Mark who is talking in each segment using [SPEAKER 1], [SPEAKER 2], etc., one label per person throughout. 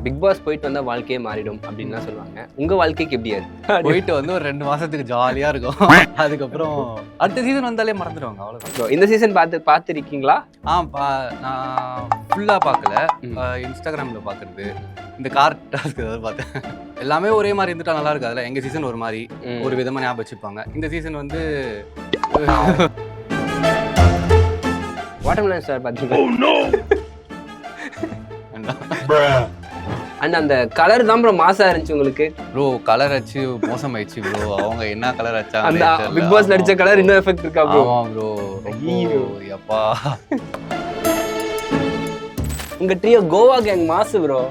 [SPEAKER 1] Big Boss போயிட்டு வந்தா வாழ்க்கையே மாறிடும் அப்படின்லாம் சொல்லுவாங்க. உங்க வாழ்க்கைக்கு எப்படி அது?
[SPEAKER 2] போயிட்டு வந்து ஒரு 2 மாசத்துக்கு ஜாலியா இருக்கும். அதுக்கப்புறம் அடுத்த சீசன் வந்தாலே மறந்துடுவாங்க அவ்வளவுதான்.
[SPEAKER 1] So, இந்த சீசன் பார்த்துருக்கீங்களா?
[SPEAKER 2] நான் ஃபுல்லா பார்க்கல. இன்ஸ்டாகிராம்ல பார்க்கறது, இந்த கார் டாஸ்க் ஏதாவது பார்த்தேன். எல்லாமே ஒரே மாதிரி இருந்துட்டா நல்லா இருக்கு. அதில் எங்க சீசன் ஒரு மாதிரி ஒரு விதமா ஞாபகம் வச்சுப்பாங்க. இந்த சீசன் வந்து
[SPEAKER 1] வாட்டர்மெலன் ஸ்டார் பார்த்தீங்களா? அண்ட் அந்த கலர் தான் ப்ரோ மாசா இருந்துச்சு உங்களுக்கு.
[SPEAKER 2] ப்ரோ கலர் அச்சு மோசமாயிடுச்சு ப்ரோ. அவங்க என்ன கலர் அச்சா
[SPEAKER 1] அந்த பிக் பாஸ் நடிச்ச கலர் இன்னும் எஃபெக்ட் இருக்கா ப்ரோ?
[SPEAKER 2] ஆமா ப்ரோ. ஐயப்பா
[SPEAKER 1] உங்க ட்ரியோ கோவா கேங் மாசு ப்ரோ.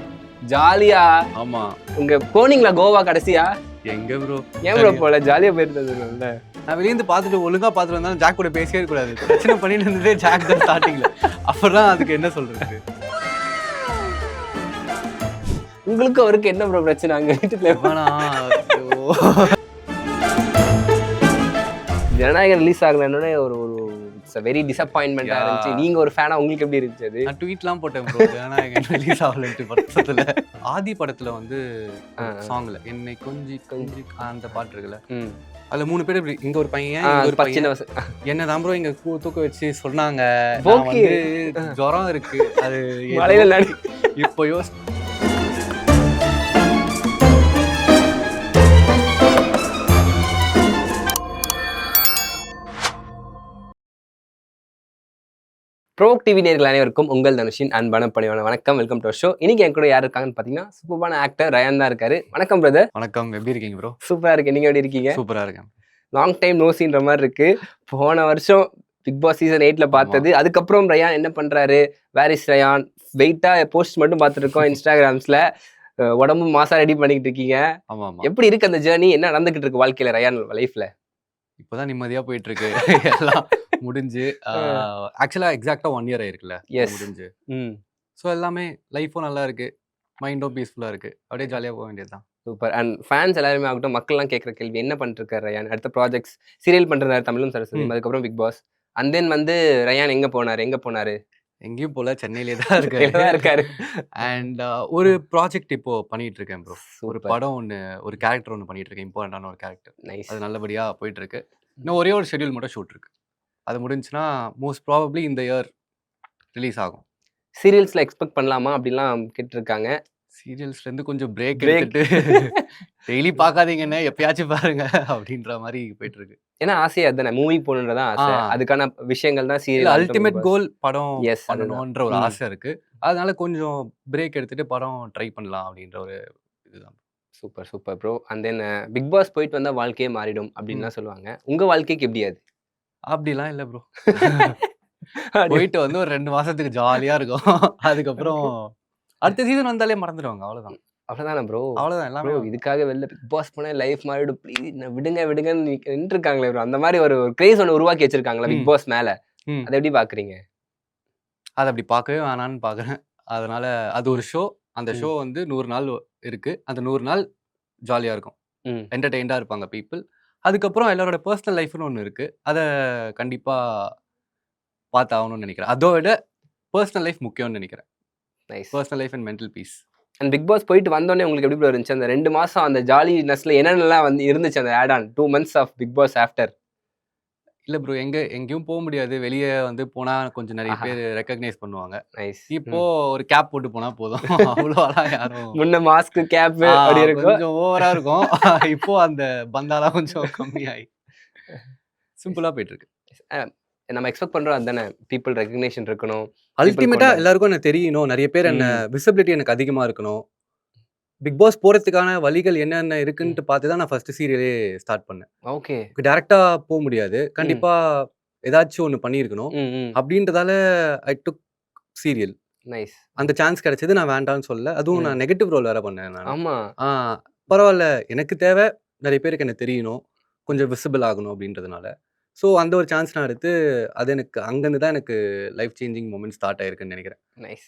[SPEAKER 1] ஜாலியா.
[SPEAKER 2] ஆமா.
[SPEAKER 1] உங்க போனீங்களா கோவா கடைசியா?
[SPEAKER 2] எங்க ப்ரோ?
[SPEAKER 1] ஏன் ப்ரோ போல? ஜாலியா போயிருந்ததுல.
[SPEAKER 2] நான் வெளியிருந்து பார்த்துட்டு ஒழுங்கா பார்த்துட்டு வந்தாலும் ஜாக் கூட பேசவே கூடாது. பிரச்சனை பண்ணிட்டு இருந்ததே ஜாக் தான் ஸ்டார்டிங்ல. அப்புறம் அதுக்கு என்ன சொல்றது?
[SPEAKER 1] உங்களுக்கு அவருக்கு என்ன ப்ரோ பிரச்சனை அங்க வீட்டுல? ஜனநாயகம் ரிலீஸ் ஆகலன்னு ஒரு வெரி டிசப்பாயின்மெண்டா இருந்துச்சு. நீங்க ஒரு ஃபேனா உங்களுக்கு எப்படி இருந்துச்சு அது?
[SPEAKER 2] நான் ட்வீட்லாம் போட்டேன் ப்ரோ. ஜனநாயகம் ரிலீஸ் ஆகலன்ட்டு படத்துல. ஆதி படத்துல வந்து சாங்ல என்னை கொஞ்சி கொஞ்சி அந்த பாட்டு இருக்குல்ல, அதுல 3 பேர் இப்படி இங்க ஒரு பையன் இங்க ஒரு பையன் என்னதான் ப்ரோ இங்க தூக்க வச்சு சொன்னாங்க. ஜுரம் இருக்கு அது
[SPEAKER 1] மலையில
[SPEAKER 2] இப்போ
[SPEAKER 1] ப்ரோக் டிவி நேயர்கள் அனைவருக்கும் உங்கள் தனுஷின் அன்பான பணிவான வணக்கம். Welcome to show. இன்னைக்கு என் கூட யார் இருக்காங்கன்னு பாத்தீங்கன்னா சூப்பரான ஆக்டர் ரயான் தான் இருக்காரு. வணக்கம் பிரதர்.
[SPEAKER 2] வணக்கம். எப்படி இருக்கீங்க ப்ரோ?
[SPEAKER 1] சூப்பரா இருக்கேன். நீங்க எப்படி இருக்கீங்க?
[SPEAKER 2] சூப்பரா இருக்கேன்.
[SPEAKER 1] லாங் டைம் நோ சீன்ற மாதிரி இருக்கு. போன வருஷம் பிக் பாஸ் சீசன் 8ல பார்த்தது. அதுக்கப்புறம் ரயான் என்ன பண்றாரு, வேர் இஸ் ரயான், வெயிட்டா போஸ்ட் மட்டும் பார்த்துருக்கோம் இன்ஸ்டாகிராம்ஸ்ல. உடம்பு மாசா ரெடி பண்ணிக்கிட்டு இருக்கீங்க. எப்படி இருக்கு அந்த ஜேர்னி? என்ன நடந்துகிட்டு இருக்கு வாழ்க்கையில ரயான் லைஃப்ல?
[SPEAKER 2] இப்போதான் நிம்மதியா போயிட்டு இருக்கு. எல்லாம் முடிஞ்சு ஆக்சுவலா எக்ஸாக்டா 1 இயர் ஆயிருக்குல்ல முடிஞ்சு. ஸோ எல்லாமே லைஃபும் நல்லா இருக்கு, மைண்டும் பீஸ்ஃபுல்லா இருக்கு. அப்படியே ஜாலியா போக வேண்டியதுதான்.
[SPEAKER 1] சூப்பர். அண்ட் ஃபேன்ஸ் எல்லாருமே ஆகட்டும், மக்கள்லாம் கேட்குற கேள்வி, என்ன பண்ணிட்டு இருக்காரு ரயான்? அடுத்த ப்ராஜெக்ட்ஸ் சீரியல் பண்றாரு தமிழும் சரஸ்வதி, அதுக்கப்புறம் பிக் பாஸ். அண்ட் தென் வந்து ரயான் எங்க போனாரு?
[SPEAKER 2] எங்கேயும் போல, சென்னையிலே தான் இருக்காரு. அண்ட் ஒரு ப்ராஜெக்ட் இப்போ பண்ணிட்டு இருக்கேன் ப்ரோ. ஒரு படம் ஒன்று, ஒரு கேரக்டர் ஒன்று பண்ணிட்டு இருக்கேன், இம்பார்ட்டன்டான ஒரு கேரக்டர்.
[SPEAKER 1] நைஸ்.
[SPEAKER 2] அது நல்லபடியா போயிட்டு இருக்கு. இன்னும் ஒரே ஒரு ஷெட்யூல் மட்டும் ஷூட் இருக்கு. அது முடிஞ்சுன்னா மோஸ்ட் ப்ராபப்ளி இந்த இயர் ரிலீஸ் ஆகும்.
[SPEAKER 1] சீரியல்ஸ்ல எக்ஸ்பெக்ட் பண்ணலாமா அப்படிலாம் கேட்டிருக்காங்க.
[SPEAKER 2] சீரியல்ஸ்ல இருந்து கொஞ்சம் பிரேக் எடுத்துட்டு டெய்லி பார்க்காதீங்கன்னு எப்பயாச்சும் பாருங்க அப்படின்ற மாதிரி போயிட்டு இருக்கு.
[SPEAKER 1] ஏன்னா ஆசையா அதுதானே, மூவி போகணுன்றதான் ஆசை. அதுக்கான விஷயங்கள் தான் சீரியல்.
[SPEAKER 2] அல்டிமேட் கோல் படம் பண்ணணும்ன்ற ஒரு ஆசை இருக்கு. அதனால கொஞ்சம் பிரேக் எடுத்துட்டு படம் ட்ரை பண்ணலாம் அப்படின்ற ஒரு இதுதான்.
[SPEAKER 1] Super super bro. And then Bigg Boss போயிட்டு வந்தா வாழ்க்கையே மாறிடும் அப்படின்லாம் சொல்லுவாங்க. உங்க வாழ்க்கைக்கு எப்படி அது?
[SPEAKER 2] அப்படிலாம் இல்லை ப்ரோ. போயிட்டு வந்து ஒரு 2 மாசத்துக்கு ஜாலியா இருக்கும். அதுக்கப்புறம் அடுத்த சீசன் வந்தாலே மறந்துடுவாங்க.
[SPEAKER 1] அவ்வளவுதானே ப்ரோ?
[SPEAKER 2] அவ்வளவுதான் எல்லாமே.
[SPEAKER 1] இதுக்காக வெளில பிக் பாஸ் போனா லைஃப் மாறிடும், ப்ளீஸ் விடுங்கன்னு நின்று இருக்காங்களே ப்ரோ. அந்த மாதிரி ஒரு கிரேஸ் ஒன்று உருவாக்கி வச்சிருக்காங்களா பிக் பாஸ் மேல? அதை எப்படி பாக்குறீங்க?
[SPEAKER 2] அதை அப்படி பார்க்கவே வேணான்னு பாக்குறேன். அதனால அது ஒரு ஷோ. அந்த ஷோ வந்து 100 நாள் இருக்கு. அந்த 100 நாள் ஜாலியா இருக்கும், என்டர்டெயின்டா இருப்பாங்க பீப்புள். அதுக்கப்புறம் எல்லாரோட பர்சனல் லைஃப்னு ஒன்று இருக்கு. அதை கண்டிப்பா பார்த்தாகணும்னு நினைக்கிறேன். அதை விட பர்சனல் லைஃப் முக்கியம்னு நினைக்கிறேன்.
[SPEAKER 1] Nice.
[SPEAKER 2] Personal life and mental peace.
[SPEAKER 1] And Bigg Boss போயிட்டு வந்தோடனே உங்களுக்கு எப்படி இருந்துச்சு அந்த 2 மாசம்? அந்த ஜாலினஸ்ல என்னென்னலாம் வந்து இருந்துச்சு அந்த add on 2 months of Bigg Boss after?
[SPEAKER 2] இல்ல ப்ரோ, எங்கேயும் போக முடியாது. வெளியே வந்து போனா கொஞ்சம் நிறைய பேர் ரெக்கக்னைஸ் பண்ணுவாங்க.
[SPEAKER 1] நைஸ்.
[SPEAKER 2] இப்போ ஒரு கேப் போட்டு போனா போதும். அவ்வளோலாம் யாரும்
[SPEAKER 1] முன்ன மாஸ்க் கேப் அப்படி இருக்கும்,
[SPEAKER 2] கொஞ்சம் ஓவரா இருக்கும். இப்போ அந்த பந்தாலாம் கொஞ்சம் கம்மியாகி சிம்பிளா போயிட்டு இருக்கு.
[SPEAKER 1] நம்ம எக்ஸ்பெக்ட் பண்றோம் அதுதானே, பீப்புள் ரெகக்னேஷன் இருக்கணும்.
[SPEAKER 2] அல்டிமேட்டா எல்லாருக்கும் என்ன தெரியணும், நிறைய பேர் என்ன விசிபிலிட்டி எனக்கு அதிகமா இருக்கணும். பிக் பாஸ் போறதுக்கான வழிகள் என்னென்ன இருக்குன்னு பார்த்து தான் நான் ஃபர்ஸ்ட் சீரியலே ஸ்டார்ட் பண்ணேன்.
[SPEAKER 1] ஓகே.
[SPEAKER 2] டைரக்டா போக முடியாது, கண்டிப்பா ஏதாச்சும் ஒன்று பண்ணியிருக்கணும். அப்படின்றதால ஐ டுக் சீரியல்.
[SPEAKER 1] நைஸ்.
[SPEAKER 2] அந்த சான்ஸ் கிடைச்சது, நான் வேண்டாம்னு சொல்ல. அதுவும் நான் நெகட்டிவ் ரோல் வேற பண்ணேன் நான்.
[SPEAKER 1] ஆமா.
[SPEAKER 2] பரவாயில்ல, எனக்கு தேவை நிறைய பேருக்கு என்ன தெரியணும், கொஞ்சம் விசிபிள் ஆகணும் அப்படின்றதுனால. ஸோ அந்த ஒரு சான்ஸ் நான் எடுத்து, அது எனக்கு அங்கேருந்து தான் எனக்கு லைஃப் சேஞ்சிங் மூமெண்ட் ஸ்டார்ட் ஆயிருக்குன்னு நினைக்கிறேன்.
[SPEAKER 1] நைஸ்.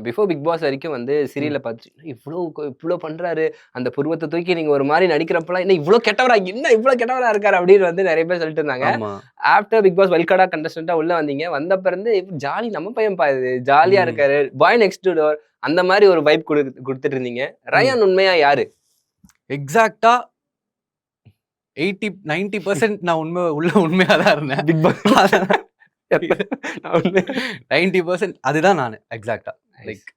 [SPEAKER 1] பிஃபோர் பிக் பாஸ் வரைக்கும் வந்து சீரியலை பார்த்து இவ்வளோ பண்றாரு, அந்த புருவத்தை தூக்கி நீங்க ஒரு மாதிரி நடிக்கிறப்பெல்லாம் என்ன இவ்வளோ கெட்டவரா இருக்காரு அப்படின்னு வந்து நிறைய பேர் சொல்லிட்டு இருந்தாங்க. ஆஃப்டர் பிக் பாஸ் வெல்கார்டா கண்டஸ்டன்டா உள்ள வந்தீங்க, வந்தப்ப இருந்து ஜாலி, நம்ம பையன் இது ஜாலியா இருக்காரு, பாய் நெக்ஸ்ட் டோர் அந்த மாதிரி ஒரு வைப் கொடுத்துட்டு இருந்தீங்க. ரயான் உண்மையா யாரு?
[SPEAKER 2] எக்ஸாக்ட்டா 90% நான் உண்மையா தான் இருந்தேன்.
[SPEAKER 1] பிக் பாஸ்
[SPEAKER 2] 90% அதுதான் நானு எக்ஸாக்ட்டா. லைக்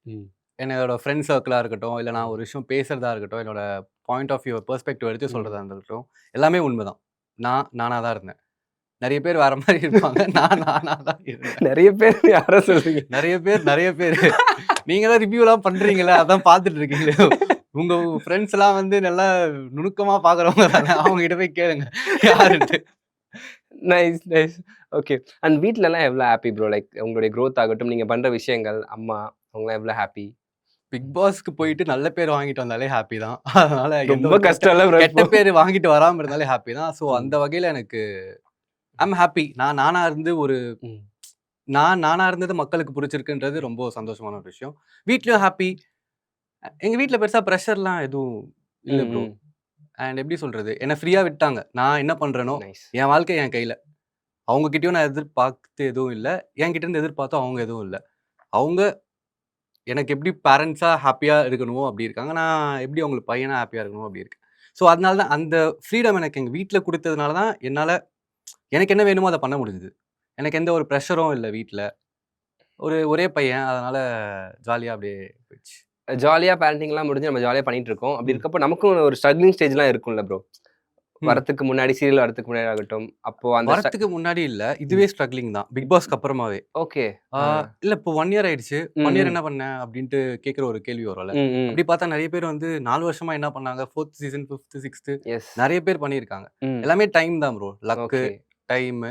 [SPEAKER 2] என்னோட ஃப்ரெண்ட் சர்க்கிளா இருக்கட்டும், இல்ல நான் ஒரு விஷயம் பேசுறதா இருக்கட்டும், என்னோட பாயிண்ட் ஆஃப் வியூ பெர்ஸ்பெக்டிவ் எடுத்து சொல்றதா இருக்கட்டும், எல்லாமே உண்மைதான். நானா தான் இருந்தேன். நிறைய பேர் வேற மாதிரி இருப்பாங்க. நானா தான் இருந்தேன்.
[SPEAKER 1] நிறைய பேர் யாரோ சொல்றீங்க.
[SPEAKER 2] நிறைய பேர் நீங்க தான் ரிவ்யூலாம் பண்றீங்களே, அதான் பார்த்துட்டு இருக்கீங்களே. உங்க ஃப்ரெண்ட்ஸ் எல்லாம் வந்து நல்லா நுணுக்கமா பாக்குறவங்க தானே, அவங்க கிட்ட போய் கேளுங்க யாருன்ட்டு.
[SPEAKER 1] நைஸ். ஓகே. அண்ட் வீட்ல எல்லாம் எவ்வளவு ஹாப்பி ப்ரோ? லைக் உங்களுடைய growth ஆகட்டும், நீங்க பண்ற விஷயங்கள், அம்மா அவங்க எல்லாம் எவ்வளவு ஹாப்பி?
[SPEAKER 2] பிக் பாஸ்க்கு போயிட்டு நல்ல பேர் வாங்கிட்டு வந்தாலே ஹாப்பி தான். அதனால
[SPEAKER 1] ரொம்ப கஷ்டம் இல்ல ப்ரோ?
[SPEAKER 2] கெட்ட பேர் வாங்கிட்டு வராம இருந்தாலே ஹாப்பி தான். ஸோ அந்த வகையில எனக்கு ஐம் ஹாப்பி. நானா இருந்து ஒரு நானா இருந்தது மக்களுக்கு பிடிச்சிருக்குன்றது ரொம்ப சந்தோஷமான ஒரு விஷயம். வீட்லயும் ஹாப்பி. எங்க வீட்ல பெருசா ப்ரெஷர்லாம் எதுவும் இல்ல ப்ரோ. அண்ட் எப்படி சொல்றது, என்ன ஃப்ரீயா விட்டாங்க. நான் என்ன பண்றேனோ, என் வாழ்க்கை என் கையில. அவங்க கிட்டயும் நான் எதிர்பார்த்து எதுவும் இல்ல. என்கிட்ட இருந்து எதிர்பார்த்தும் அவங்க எதுவும் இல்ல. அவங்க எனக்கு எப்படி பேரண்ட்ஸா ஹாப்பியா இருக்கணுமோ அப்படி இருக்காங்க. நான் எப்படி அவங்களுக்கு பையனா ஹாப்பியா இருக்கணுமோ அப்படி இருக்கேன். ஸோ அதனால தான் அந்த ஃப்ரீடம் எனக்கு எங்க வீட்ல குடுத்ததுனால தான் என்னால எனக்கு என்ன வேணுமோ அத பண்ண முடிஞ்சது. எனக்கு எந்த ஒரு ப்ரெஷரும் இல்ல வீட்ல. ஒரே பையன். அதனால ஜாலியா அப்படியே போயிடுச்சு.
[SPEAKER 1] ஜாலியா பேரண்டிங்லாம் முடிஞ்சு நம்ம ஜாலியா பண்ணிட்டு இருக்கோம். அப்படி இருக்கப்போ நமக்கும் ஒரு ஸ்ட்ரகிளிங் ஸ்டேஜ்லாம் இருக்கும்ல ப்ரோ? வரதுக்கு முன்னாடி, சீரியல் வரதுக்கு முன்னாடி ஆகட்டும், அப்போ அந்த
[SPEAKER 2] வரதுக்கு முன்னாடி இல்ல. இதுவே ஸ்ட்ரகிளிங் தான். பிக் பாஸ்க்கு அப்புறமாவே.
[SPEAKER 1] ஓகே.
[SPEAKER 2] இல்ல இப்போ 1 இயர் ஆயிடுச்சு. 1 இயர் என்ன பண்ணேன் அப்படின்ட்டு கேட்கிற ஒரு கேள்வி வரும்ல. அப்படி பார்த்தா நிறைய பேர் வந்து 4 வருஷமா என்ன பண்ணாங்க, 4th சீசன், 5th, 6th நிறைய பேர் பண்ணியிருக்காங்க. எல்லாமே டைம் தான் ப்ரோ. Luck, time.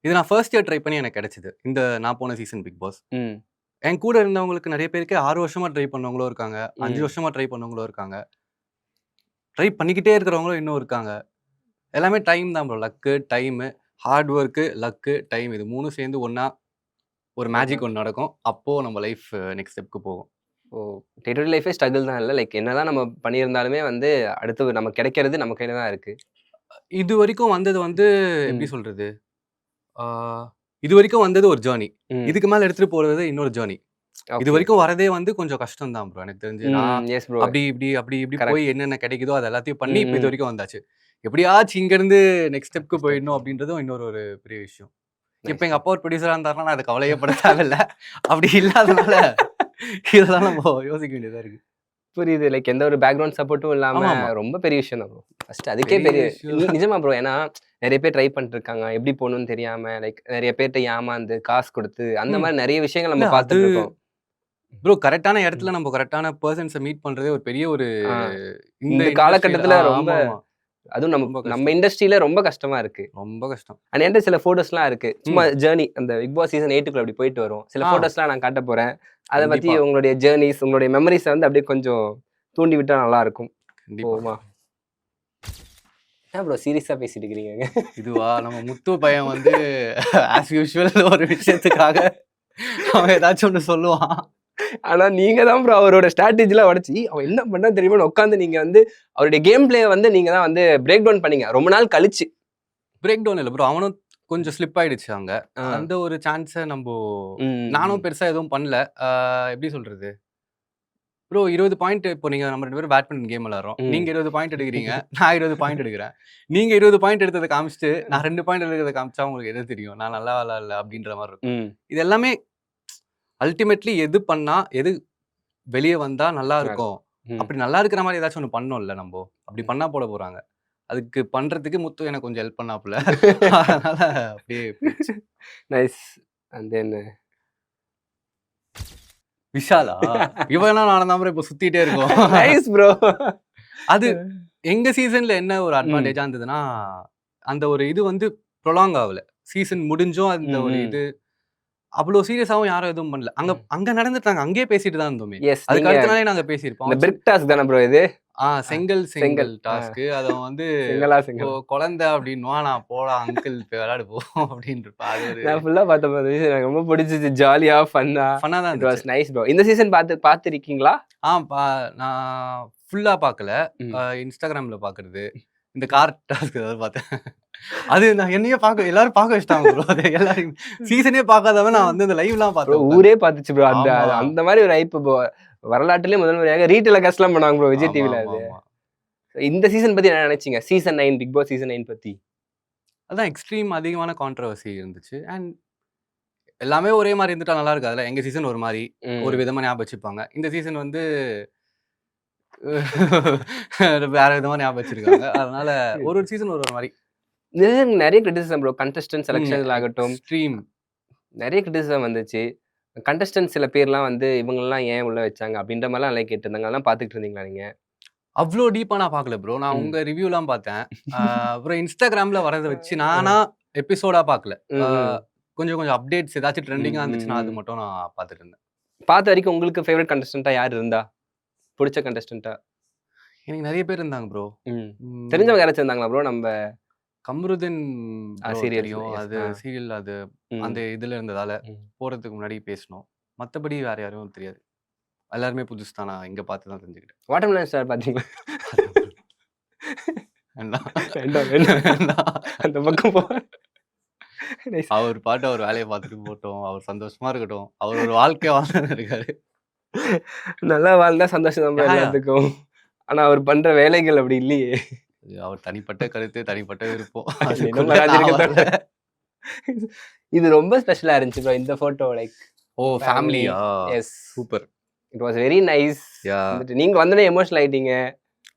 [SPEAKER 2] இது நான் ஃபர்ஸ்ட் இயர் ட்ரை பண்ணி எனக்கு கிடைச்சது. இந்த நான் போன சீசன் பிக் பாஸ். என் கூட இருந்தவங்களுக்கு நிறைய பேருக்கு 6 வருஷமா ட்ரை பண்ணவங்களும் இருக்காங்க. 5 வருஷமா ட்ரை பண்ணவங்களும் இருக்காங்க. ட்ரை பண்ணிக்கிட்டே இருக்கிறவங்களும் இன்னும் இருக்காங்க. எல்லாமே டைம் தான் bro. Luck, time, hard work, luck, time இது 3ம் சேர்ந்து ஒண்ணா ஒரு மேஜிக் ஒண்ணு நடக்கும். அப்போ நம்ம லைஃப் நெக்ஸ்ட் ஸ்டெப்க்கு போகும்.
[SPEAKER 1] டே டு டே லைஃபே ஸ்ட்ரகிள் தான் இல்ல? லைக் என்னதான் நம்ம பண்ணியிருந்தாலுமே வந்து அடுத்து நமக்கு கிடைக்கிறது நம்ம கையில தான் இருக்கு.
[SPEAKER 2] இது வரைக்கும் வந்தது வந்து எப்படி சொல்றது? இது வரைக்கும் வந்தது ஒரு ஜர்னி. இதுக்கு மேல எடுத்துட்டு போறது இன்னொரு ஜர்னி. இது வரைக்கும் வரதே வந்து கொஞ்சம் கஷ்டம் தான் ப்ரோ. எனக்கு தெரிஞ்சு நான் அப்படி போய் என்னென்ன கிடைக்குதோ அது எல்லாத்தையும் பண்ணி இப்போ இது வரைக்கும் வந்தாச்சு. எப்படியாச்சும் இங்க இருந்து நெக்ஸ்ட் ஸ்டெப்க்கு போயிடணும் அப்படின்றதும் இன்னொரு ஒரு பெரிய விஷயம். இப்ப எங்க அப்பா ஒரு ப்ரொடியூசரா இருந்தாருன்னா நான் அதை கவலையப்பட தேவையில்ல. அப்படி இல்லாதனால இதெல்லாம் நம்ம யோசிக்க வேண்டியதா இருக்கு.
[SPEAKER 1] புரியுது. லைக் எந்த ஒரு பேக்ரவுண்ட் சப்போர்ட்டும் இல்லாம ரொம்ப பெரிய விஷயம் தான் ப்ரோ. ஃபர்ஸ்ட் அதுக்கே பெரிய நிஜமா ப்ரோ. ஏன்னா நிறைய பேர் ட்ரை பண்ணிட்டு இருக்காங்க. எப்படி போகணும்னு தெரியாம, லைக் நிறைய பேர்ட்ட ஏமாந்து காசு கொடுத்து அந்த மாதிரி நிறைய விஷயங்கள் நம்ம பார்த்துட்டு இருக்கோம்.
[SPEAKER 2] ப்ரோ கரெக்டான இடத்துல நம்ம கரெக்டான பர்சன்ஸை மீட் பண்றதே ஒரு பெரிய ஒரு
[SPEAKER 1] இந்த காலகட்டத்துல ரொம்ப, அதுவும் நம்ம இண்டஸ்ட்ரியில ரொம்ப கஷ்டமா இருக்கு.
[SPEAKER 2] ரொம்ப கஷ்டம்.
[SPEAKER 1] அண்ட் என்கிட்ட சில போட்டோஸ்லாம் இருக்கு. சும்மா ஜேர்னி அந்த பிக் பாஸ் சீசன் 8க்குள்ள அப்படி போயிட்டு வரும். சில போட்டோஸ்லாம் நான் காட்ட போறேன். அதை பத்தி உங்களுடைய ஜேர்னிஸ், உங்களுடைய மெமரிஸை வந்து அப்படியே கொஞ்சம் தூண்டி விட்டா நல்லா இருக்கும். போமா ப்ரோ சீரியஸா பேசிட்டு இருக்கீங்க?
[SPEAKER 2] இதுவா நம்ம முத்து பையன் வந்து ஆஸ் யூஷுவல் ஒரு விஷயத்துக்காக அவன் ஏதாச்சும் ஒன்று சொல்லுவான்.
[SPEAKER 1] ஆனா நீங்க தான் ப்ரோ அவரோட ஸ்ட்ராட்டஜிலாம் உடச்சி அவன் என்ன பண்ணா தெரியுமா உட்காந்து நீங்க வந்து அவருடைய கேம் பிளே வந்து நீங்க தான் வந்து பிரேக் டவுன் பண்ணீங்க ரொம்ப நாள் கழிச்சு.
[SPEAKER 2] பிரேக் டவுன் இல்லை ப்ரோ, அவனும் கொஞ்சம் ஸ்லிப் ஆயிடுச்சு அங்க. அந்த ஒரு சான்ஸை நானும் பெருசா எதுவும் பண்ணல. எப்படி சொல்றது ப்ரோ, 20 பாயிண்ட் இப்போ நம்ம 2 பேரும் பேட்மிண்டன் கேம் விளாடுறோம். நீங்க 20 பாயிண்ட் எடுக்கிறீங்க, நான் 20 பாயிண்ட் எடுக்கிறேன். நீங்க 20 பாயிண்ட் எடுத்ததை காமிச்சிட்டு நான் 2 பாயிண்ட் எடுக்கிறத காமிச்சா உங்களுக்கு எது தெரியும் நான் நல்லா விளாடல அப்படின்ற மாதிரி இருக்கும். இது எல்லாமே அல்டிமேட்லி எது பண்ணா எது வெளியே வந்தா நல்லா இருக்கும், அப்படி நல்லா இருக்கிற மாதிரி ஏதாச்சும் ஒன்று பண்ணோம்ல. நம்ம அப்படி பண்ணா போட போறாங்க. அதுக்கு பண்றதுக்கு முத்து எனக்கு கொஞ்சம் ஹெல்ப் பண்ணாப்புல. அதனால அப்படியே
[SPEAKER 1] நைஸ். அண்ட் தென்
[SPEAKER 2] விஷாலா இவனா நானும் தான் இப்போ சுத்திட்டே இருக்கோம்.
[SPEAKER 1] Nice bro.
[SPEAKER 2] அது எங்க சீசன்ல என்ன ஒரு அட்வான்டேஜா இருந்ததுன்னா, அந்த ஒரு இது வந்து ப்ரொலாங் ஆகல. சீசன் முடிஞ்சும் அந்த ஒரு இது அவ்வளவு சீரியஸாவும் யாரும் எதுவும் பண்ணல. அங்க நடந்துட்டாங்க, அங்கேயே பேசிட்டு தான் இருந்தோமே. அதுக்கு அடுத்த நாளே நாங்க பேசியிருப்போம்.
[SPEAKER 1] பிரிக் டாஸ்க் தானே ப்ரோ இது?
[SPEAKER 2] செங்கல் டாஸ்க். அத வந்து குழந்தை அப்படின்னுவா, நான் போடா அங்கிள் விளையாடு போ அப்படின்னு இருப்பேன்.
[SPEAKER 1] நான் ஃபுல்லா பார்த்தேன். எனக்கு ரொம்ப பிடிச்சிச்சு. ஜாலியா ஃபன்னா
[SPEAKER 2] தான்
[SPEAKER 1] இட் வாஸ் நைஸ் ப்ரோ. இந்த சீசன் பார்த்திருக்கீங்களா?
[SPEAKER 2] நான் ஃபுல்லா பார்க்கல. இன்ஸ்டாகிராம்ல பாக்குறது இந்த கார் டாஸ்க் ஏதாவது பார்த்தேன். அது நான் என்னையே பார்க்க எல்லாரும் பார்க்க வச்சிட்டாங்க ப்ரோ. அது எல்லாரும் சீசனே பார்க்காதவன் நான் வந்து இந்த லைவ்லாம் பார்த்தேன்.
[SPEAKER 1] ஊரே பார்த்துச்சு ப்ரோ. அந்த மாதிரி ஒரு ஹைப் வரலாற்றிலே முதல் முறையாக ரீடெலிகாஸ்ட்லாம் பண்ணாங்க ப்ரோ விஜய்
[SPEAKER 2] ஆமா,
[SPEAKER 1] டிவில.
[SPEAKER 2] ஆமா,
[SPEAKER 1] அது
[SPEAKER 2] ஆமா.
[SPEAKER 1] இந்த சீசன் பத்தி என்ன நினைச்சீங்க? சீசன் 9 பிக் பாஸ் சீசன் 9 பத்தி.
[SPEAKER 2] அதான் எக்ஸ்ட்ரீம் அதிகமான கான்ட்ரோவர்சி இருந்துச்சு. அண்ட் எல்லாமே ஒரே மாரி இருந்துட்டா நல்லா இருக்காதுல்ல. எங்க சீசன் ஒரு மாரி, ஒரு விதமா ஞாபகம் வச்சுப்பாங்க. இந்த சீசன் வந்து வேற விதமா ஞாபகம் வச்சிருக்காங்க. அதனால ஒரு ஒரு சீசன் ஒரு ஒரு மாரி.
[SPEAKER 1] நிறைய கிரிட்டிசிசம் ப்ரோ. கண்டஸ்டன்ட் செலக்ஷன்ல ஆகட்டும்,
[SPEAKER 2] எக்ஸ்ட்ரீம்.
[SPEAKER 1] நிறைய கிரிட்டிசிசம் வந்துச்சு. கண்டஸ்டன்ட் சில பேர்லாம் வந்து இவங்கலாம் ஏன் உள்ள வச்சாங்க அப்படின்ற மாதிரிலாம் எல்லாம் கேட்டிருந்தாங்க. அதெல்லாம் பார்த்துட்டு இருந்தீங்களா நீங்க?
[SPEAKER 2] அவ்ளோ டீப்பா நான் பார்க்கல ப்ரோ. நான்
[SPEAKER 1] ம்.
[SPEAKER 2] உங்க ரிவ்யூலாம் பார்த்தேன். அப்புறம் Instagramல வரத வச்சு நானா எபிசோடா பார்க்கல.
[SPEAKER 1] ம்,
[SPEAKER 2] ஆ
[SPEAKER 1] ம்.
[SPEAKER 2] கொஞ்சம் அப்டேட்ஸ் ஏதாச்சும் ட்ரெண்டிங்கா
[SPEAKER 1] ம்,
[SPEAKER 2] இருந்துச்சுன்னா,
[SPEAKER 1] ம்,
[SPEAKER 2] அது
[SPEAKER 1] ம்.
[SPEAKER 2] மட்டும் நான் பார்த்துட்டு இருந்தேன்.
[SPEAKER 1] பார்த்த வரைக்கும் உங்களுக்கு ஃபேவரட் கண்டஸ்டன்ட்டா யார் இருந்தா? புடிச்ச கண்டஸ்டன்ட்டா?
[SPEAKER 2] எனக்கு நெறைய பேர் இருந்தாங்க ப்ரோ.
[SPEAKER 1] ம்.
[SPEAKER 2] ம்.
[SPEAKER 1] தெரிஞ்சவங்க யாராச்சும் இருந்தாங்களா ப்ரோ? நம்ம
[SPEAKER 2] கமருதீன் ப்ரோ
[SPEAKER 1] சீரியல்ஸ்ல.
[SPEAKER 2] தெரியும்.
[SPEAKER 1] எஸ்.
[SPEAKER 2] அது சீரியல் அது அந்த
[SPEAKER 1] ம்.
[SPEAKER 2] இதுல இருந்ததால
[SPEAKER 1] ம்.
[SPEAKER 2] போறதுக்கு முன்னாடி பேசினோம். மத்தபடி வேற யாரும் தெரியாது. எல்லாருமே புதுசு தான். நான் இங்க பார்த்து தான் தெரிஞ்சுக்கிட்டேன்.
[SPEAKER 1] வாட்டர்மெலன் ஸ்டார் பார்த்தீங்களா?
[SPEAKER 2] வேண்டாம்.
[SPEAKER 1] வேண்டாம், வேண்டாம்.
[SPEAKER 2] வேண்டாம்.
[SPEAKER 1] அந்த பக்கம் போ. நைஸ்.
[SPEAKER 2] அவர் பாட்டு அவர் வேலைய பார்த்துட்டு போட்டும். அவர் சந்தோஷமா இருக்கட்டும். அவர் ஒரு வாழ்க்கைய வாழ்ந்துட்டு இருக்காரு.
[SPEAKER 1] நல்லா வாழ்ந்தா சந்தோஷம் தான் ப்ரோ
[SPEAKER 2] யா, யா.
[SPEAKER 1] எல்லாத்துக்கும். ஆனா அவர் பண்ற வேலைகள் அப்படி இல்லையே.
[SPEAKER 2] அது அவர் தனிப்பட்ட கருத்து, தனிப்பட்ட விருப்பம்.
[SPEAKER 1] இன்னும்
[SPEAKER 2] அதுக்குள்ள
[SPEAKER 1] வராது
[SPEAKER 2] நான்
[SPEAKER 1] இருக்கட்டும்.
[SPEAKER 2] வரல.
[SPEAKER 1] இது ரொம்ப ஸ்பெஷலா இருந்துச்சு ப்ரோ இந்த ஃபோட்டோ லைக்
[SPEAKER 2] ஓ ஃபேமிலியா?
[SPEAKER 1] Yes.
[SPEAKER 2] Super.
[SPEAKER 1] It was very nice.
[SPEAKER 2] Yeah.
[SPEAKER 1] நீங்க வந்தோனே எமோஷனல் ஆயிட்டீங்க.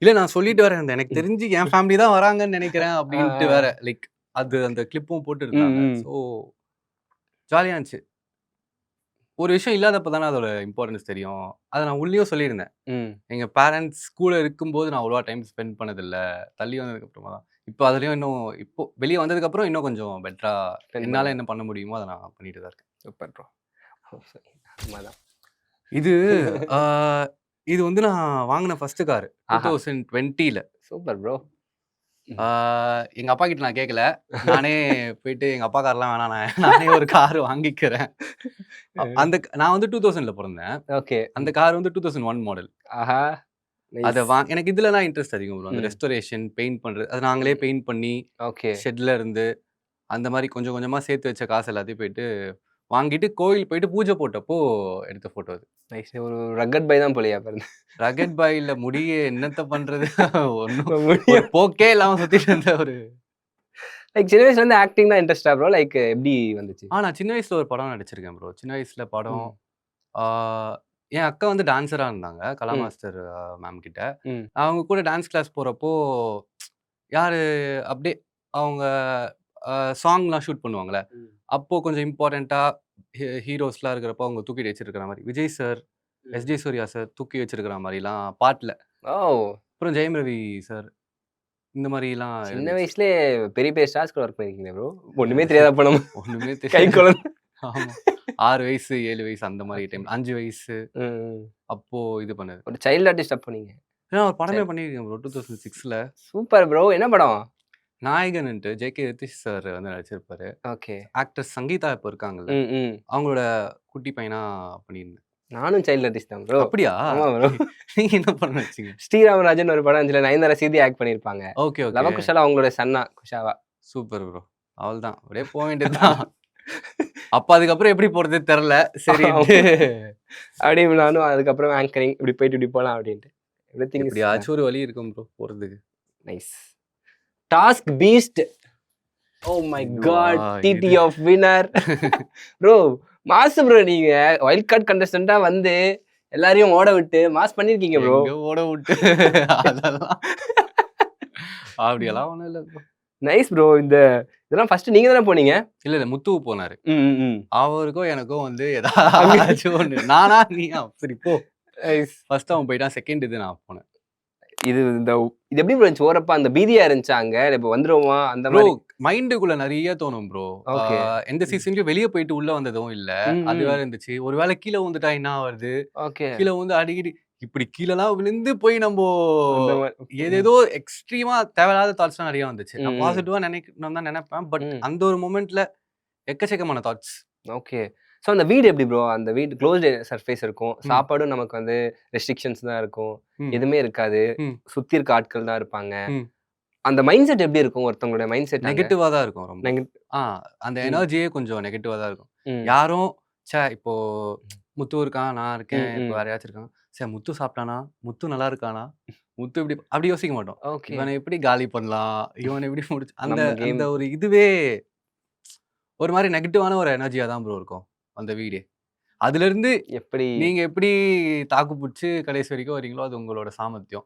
[SPEAKER 2] இல்ல நான் சொல்லிட்டு வரேன். எனக்கு தெரிஞ்சு என் ஃபேமிலி தான் வராங்கன்னு நெனைக்கிறேன் அப்டின்ட்டு வேற. லைக் அது அந்த கிளிப்பும் போட்டுருந்தாங்க.
[SPEAKER 1] ம், ம்.
[SPEAKER 2] ஸோ ஜாலியா இருந்துச்சு. ஒரு விஷயம் இல்லாதப்ப தானே அதோட இம்பார்ட்டன்ஸ் தெரியும். அத நான் உள்ளேயும் சொல்லியிருந்தேன்.
[SPEAKER 1] ம்.
[SPEAKER 2] எங்க பேரண்ட்ஸ் கூட இருக்கும்போது நான் அவ்வளவா டைம் ஸ்பெண்ட் பண்ணதில்ல. தள்ளி வந்ததுக்கு அப்புறமா தான். இப்போ அதுலயும் இன்னும் இப்போ வெளிய வந்ததுக்கு அப்புறம் இன்னும் கொஞ்சம் பெட்டரா என்னால என்ன பண்ண முடியுமோ அத நான் பண்ணிட்டு தான் இருக்கேன்.
[SPEAKER 1] Super bro. உண்மைதான்.
[SPEAKER 2] இது ஆ இது வந்து நான் வாங்குன ஃபர்ஸ்ட் கார்
[SPEAKER 1] ஆஹா.
[SPEAKER 2] 2020ல.
[SPEAKER 1] Super bro.
[SPEAKER 2] ஆ எங்க அப்பா கிட்ட நான் கேட்கல. நானே போயிட்டு எங்க அப்பா கார்லாம் வேணாம் நானே ஒரு கார் வாங்கிக்கிறேன். அந்த நான் வந்து 2000ல பொறந்தேன்.
[SPEAKER 1] ஓகே.
[SPEAKER 2] அந்த கார் வந்து 2001 மாடல்.
[SPEAKER 1] ஆஹா.
[SPEAKER 2] அத
[SPEAKER 1] நைஸ்.
[SPEAKER 2] எனக்கு இதுலலாம் இன்ட்ரெஸ்ட் அதிகம் ப்ரோ. அந்த
[SPEAKER 1] ம்.
[SPEAKER 2] ரெஸ்டோரேஷன், பெயிண்ட் பண்றது. அது நாங்களே பெயிண்ட் பண்ணி
[SPEAKER 1] ஓகே.
[SPEAKER 2] ஷெட்ல இருந்து அந்த மாரி கொஞ்சம் கொஞ்சமா சேர்த்து வச்ச காசு எல்லாத்தையும் போயிட்டு வாங்கிட்டு கோயில் போயிட்டு பூஜை போட்டப்போ எடுத்த ஃபோட்டோ அது.
[SPEAKER 1] நைஸ். ஒரு ரக்கட் பை தான் போலயே பாருங்க.
[SPEAKER 2] ரகட் பாய்ல முடிய என்னத்த பண்றது? ஒண்ணும் ஒரு
[SPEAKER 1] முடியும்.
[SPEAKER 2] போக்கே இல்லாம சுத்திட்டு இருந்த ஒரு
[SPEAKER 1] லைக் சின்ன வயசுல இருந்து ஆக்டிங் தான் இன்ட்ரெஸ்டா ப்ரோ? லைக் எப்படி வந்துச்சு?
[SPEAKER 2] நான் சின்ன வயசுல ஒரு படம் நடிச்சிருக்கேன் ப்ரோ. சின்ன வயசுல படம்
[SPEAKER 1] ம்.
[SPEAKER 2] ஆ என் அக்கா வந்து டான்ஸரா இருந்தாங்க. கலா
[SPEAKER 1] ம்.
[SPEAKER 2] மாஸ்டர் மேம் கிட்ட.
[SPEAKER 1] ம்.
[SPEAKER 2] அவங்க கூட டான்ஸ் கிளாஸ் போறப்போ யாரு அப்படியே அவங்க சாங்லாம் ஷூட் பண்ணுவாங்கல்ல.
[SPEAKER 1] ம்.
[SPEAKER 2] அப்போ கொஞ்சம் இம்பார்ட்டன்ட்டா ஹீரோஸ்லாம் இருக்கிறப்போ அவங்க தூக்கிட்டு வச்சிருக்கிற மாரி. Vijay sir, SJ Suriya sir தூக்கி வச்சிருக்கிற மாரிலாம் பாட்டுல.
[SPEAKER 1] ஓ!
[SPEAKER 2] அப்புறம் ஜெயம் ரவி சார் இந்த மாரிலாம்
[SPEAKER 1] சின்ன
[SPEAKER 2] இருந்துச்சு.
[SPEAKER 1] வயசுலயே பெரிய பெரிய ஸ்டார்ஸ் கூட ஒர்க் பண்ணிருக்கீங்களா ப்ரோ? ஒண்ணுமே தெரியாத அப்ப நம்ம
[SPEAKER 2] ஒண்ணுமே
[SPEAKER 1] கை
[SPEAKER 2] தெரியாது.
[SPEAKER 1] குழந்த.
[SPEAKER 2] ஆமா. 6 வயசு, 7 வயசு அந்த மாரி டைம். 5 வயசு
[SPEAKER 1] ம்.
[SPEAKER 2] அப்போ இது பண்ணது.
[SPEAKER 1] ஒரு சைல்ட் ஆர்டிஸ்ட் அப்ப நீங்க.
[SPEAKER 2] நான் ஒரு படமே பண்ணியிருக்கேன் ப்ரோ 2006ல.
[SPEAKER 1] Super bro. என்ன படம்?
[SPEAKER 2] நாயகன்ன்ட்டு ஜே.கே. ரித்திஷ் சார் வந்து நடிச்சிருப்பாரு.
[SPEAKER 1] ஓகே.
[SPEAKER 2] ஆக்ட்ரஸ் சங்கீதா இப்ப இருக்காங்கல்ல.
[SPEAKER 1] ம், ம்.
[SPEAKER 2] அவங்களோட குட்டி பையனா பண்ணியிருந்தேன்.
[SPEAKER 1] நானும் சைல்ட் ஆர்டிஸ்ட் தான் ப்ரோ.
[SPEAKER 2] அப்படியா?
[SPEAKER 1] ஆமா ப்ரோ.
[SPEAKER 2] நீங்க என்ன படம் நடிச்சீங்க?
[SPEAKER 1] ஸ்ரீராமராஜன் ஒரு படம் இருந்துச்சுல, நயன்தாரா சீதி ஆக்ட் பண்ணியிருப்பாங்க.
[SPEAKER 2] Okay, okay.
[SPEAKER 1] லவ குஷாலா அவங்களோட சன்னா குஷாவா.
[SPEAKER 2] Super bro. அவ்வளதான். அப்படியே போ வேண்டியது தான். அப்ப அதுக்கப்புறம் எப்படி போறது தெரியல. சரின்ட்டு
[SPEAKER 1] அப்படியே நானும் அதுக்கப்புறம் ஆங்கரிங் இப்படி போயிட்டு இப்படி போலாம் அப்படின்ட்டு. எவ்ரிதிங் இஸ்
[SPEAKER 2] எப்படியாச்சும் ஒரு வழி இருக்கும் ப்ரோ போறதுக்கு.
[SPEAKER 1] Nice. Task beast. Oh my god. டிடி of winner. Bro mass bro நீங்க வைல்ட் கார்டு கண்டஸ்டன்ட்டா வந்து எல்லாரையும் ஓட விட்டு மாஸ் பண்ணிருக்கீங்க ப்ரோ.
[SPEAKER 2] எங்க ஓட விட்டு அதெல்லாம் அப்படியெல்லாம் ஒண்ணும் இல்ல ப்ரோ.
[SPEAKER 1] Nice bro. இதெல்லாம் ஃபர்ஸ்ட் நீங்க தானே போனீங்க?
[SPEAKER 2] இல்ல முத்துவு போனாரு.
[SPEAKER 1] ம்.
[SPEAKER 2] அவருக்கும் எனக்கும் வந்து ஏதாச்சும் ஒண்ணு. நானா நீயா சரி போ.
[SPEAKER 1] நைஸ்.
[SPEAKER 2] ஃபர்ஸ்ட் அவன் போயிட்டான். செகண்ட் இது நான் போனேன்.
[SPEAKER 1] இது எப்படி ப்ரோ இருந்துச்சு? ஓரப்ப அந்த பீதியா இருந்துச்சா அங்க? இப்ப வந்துருவோமா அந்த
[SPEAKER 2] ப்ரோ
[SPEAKER 1] மாதிரி?
[SPEAKER 2] மைண்டுக்குள்ள நெறைய தோணும் ப்ரோ.
[SPEAKER 1] ஓகே.
[SPEAKER 2] எந்த சீசன்லயும் வெளிய போயிட்டு உள்ள வந்ததும் இல்ல. அது வேற இருந்துச்சு. ஒருவேளை கீழ விழுந்துட்டா என்ன ஆவறது?
[SPEAKER 1] ஓகே.
[SPEAKER 2] கீழ விழுந்து அடிக்கடி இப்படி கீழலாம் விழுந்து போய் நம்போ
[SPEAKER 1] அந்த மாதிரி.
[SPEAKER 2] ஏதேதோ எக்ஸ்ட்ரீமா தேவையில்லாத தாட்ஸ்லாம் நெறைய வந்துச்சு. நான்
[SPEAKER 1] ம்.
[SPEAKER 2] பாசிட்டிவா நினைக்கணும்னு தான் நெனைப்பேன். பட்
[SPEAKER 1] ம்.
[SPEAKER 2] அந்த ஒரு மொமெண்ட்ல எக்கச்சக்கமான தாட்ஸ்.
[SPEAKER 1] ஓகே. சோ அந்த வீடு எப்படி ப்ரோ? அந்த வீடு க்ளோஸ்ட் சர்ஃபேஸ் இருக்கும்.
[SPEAKER 2] ம்.
[SPEAKER 1] சாப்பாடும் நமக்கு வந்து ரெஸ்ட்ரிக்ஷன்ஸ் தான் இருக்கும்.
[SPEAKER 2] ம்.
[SPEAKER 1] எதுவுமே இருக்காது.
[SPEAKER 2] ம்.
[SPEAKER 1] சுத்தி இருக்க ஆட்கள் தான் இருப்பாங்க.
[SPEAKER 2] ம்.
[SPEAKER 1] அந்த மைண்ட் செட் எப்படி இருக்கும்? ஒருத்தவங்களுடைய மைண்ட் செட் அங்க?
[SPEAKER 2] நெகட்டிவா தான் இருக்கும் ரொம்ப.
[SPEAKER 1] நெகட்
[SPEAKER 2] அந்த
[SPEAKER 1] ம்.
[SPEAKER 2] எனர்ஜியே கொஞ்சம் நெகட்டிவா தான் இருக்கும்.
[SPEAKER 1] ம்.
[SPEAKER 2] யாரும் இப்போ முத்து இருக்கான், நான் இருக்கேன், இப்போ
[SPEAKER 1] ம்.
[SPEAKER 2] வேற யாராச்சும் இருக்காங்க. சரி முத்து சாப்பிட்டானா, முத்து நல்லா இருக்கானா, முத்து இப்படி அப்படி யோசிக்க மாட்டோம்.
[SPEAKER 1] ஓகே.
[SPEAKER 2] இவனை எப்படி காலி பண்ணலாம், இவனை எப்படி முடிச்சு அந்த
[SPEAKER 1] நம்ம கேம்
[SPEAKER 2] அந்த ஒரு இதுவே ஒரு மாதிரி நெகட்டிவான ஒரு எனர்ஜியா தான் ப்ரோ இருக்கும் அந்த வீடே. அதுல இருந்து
[SPEAKER 1] எப்படி
[SPEAKER 2] நீங்க எப்படி தாக்கு பிடிச்சு கடைசி வரைக்கும் வரீங்களோ அது உங்களோட சாமர்த்தியம்.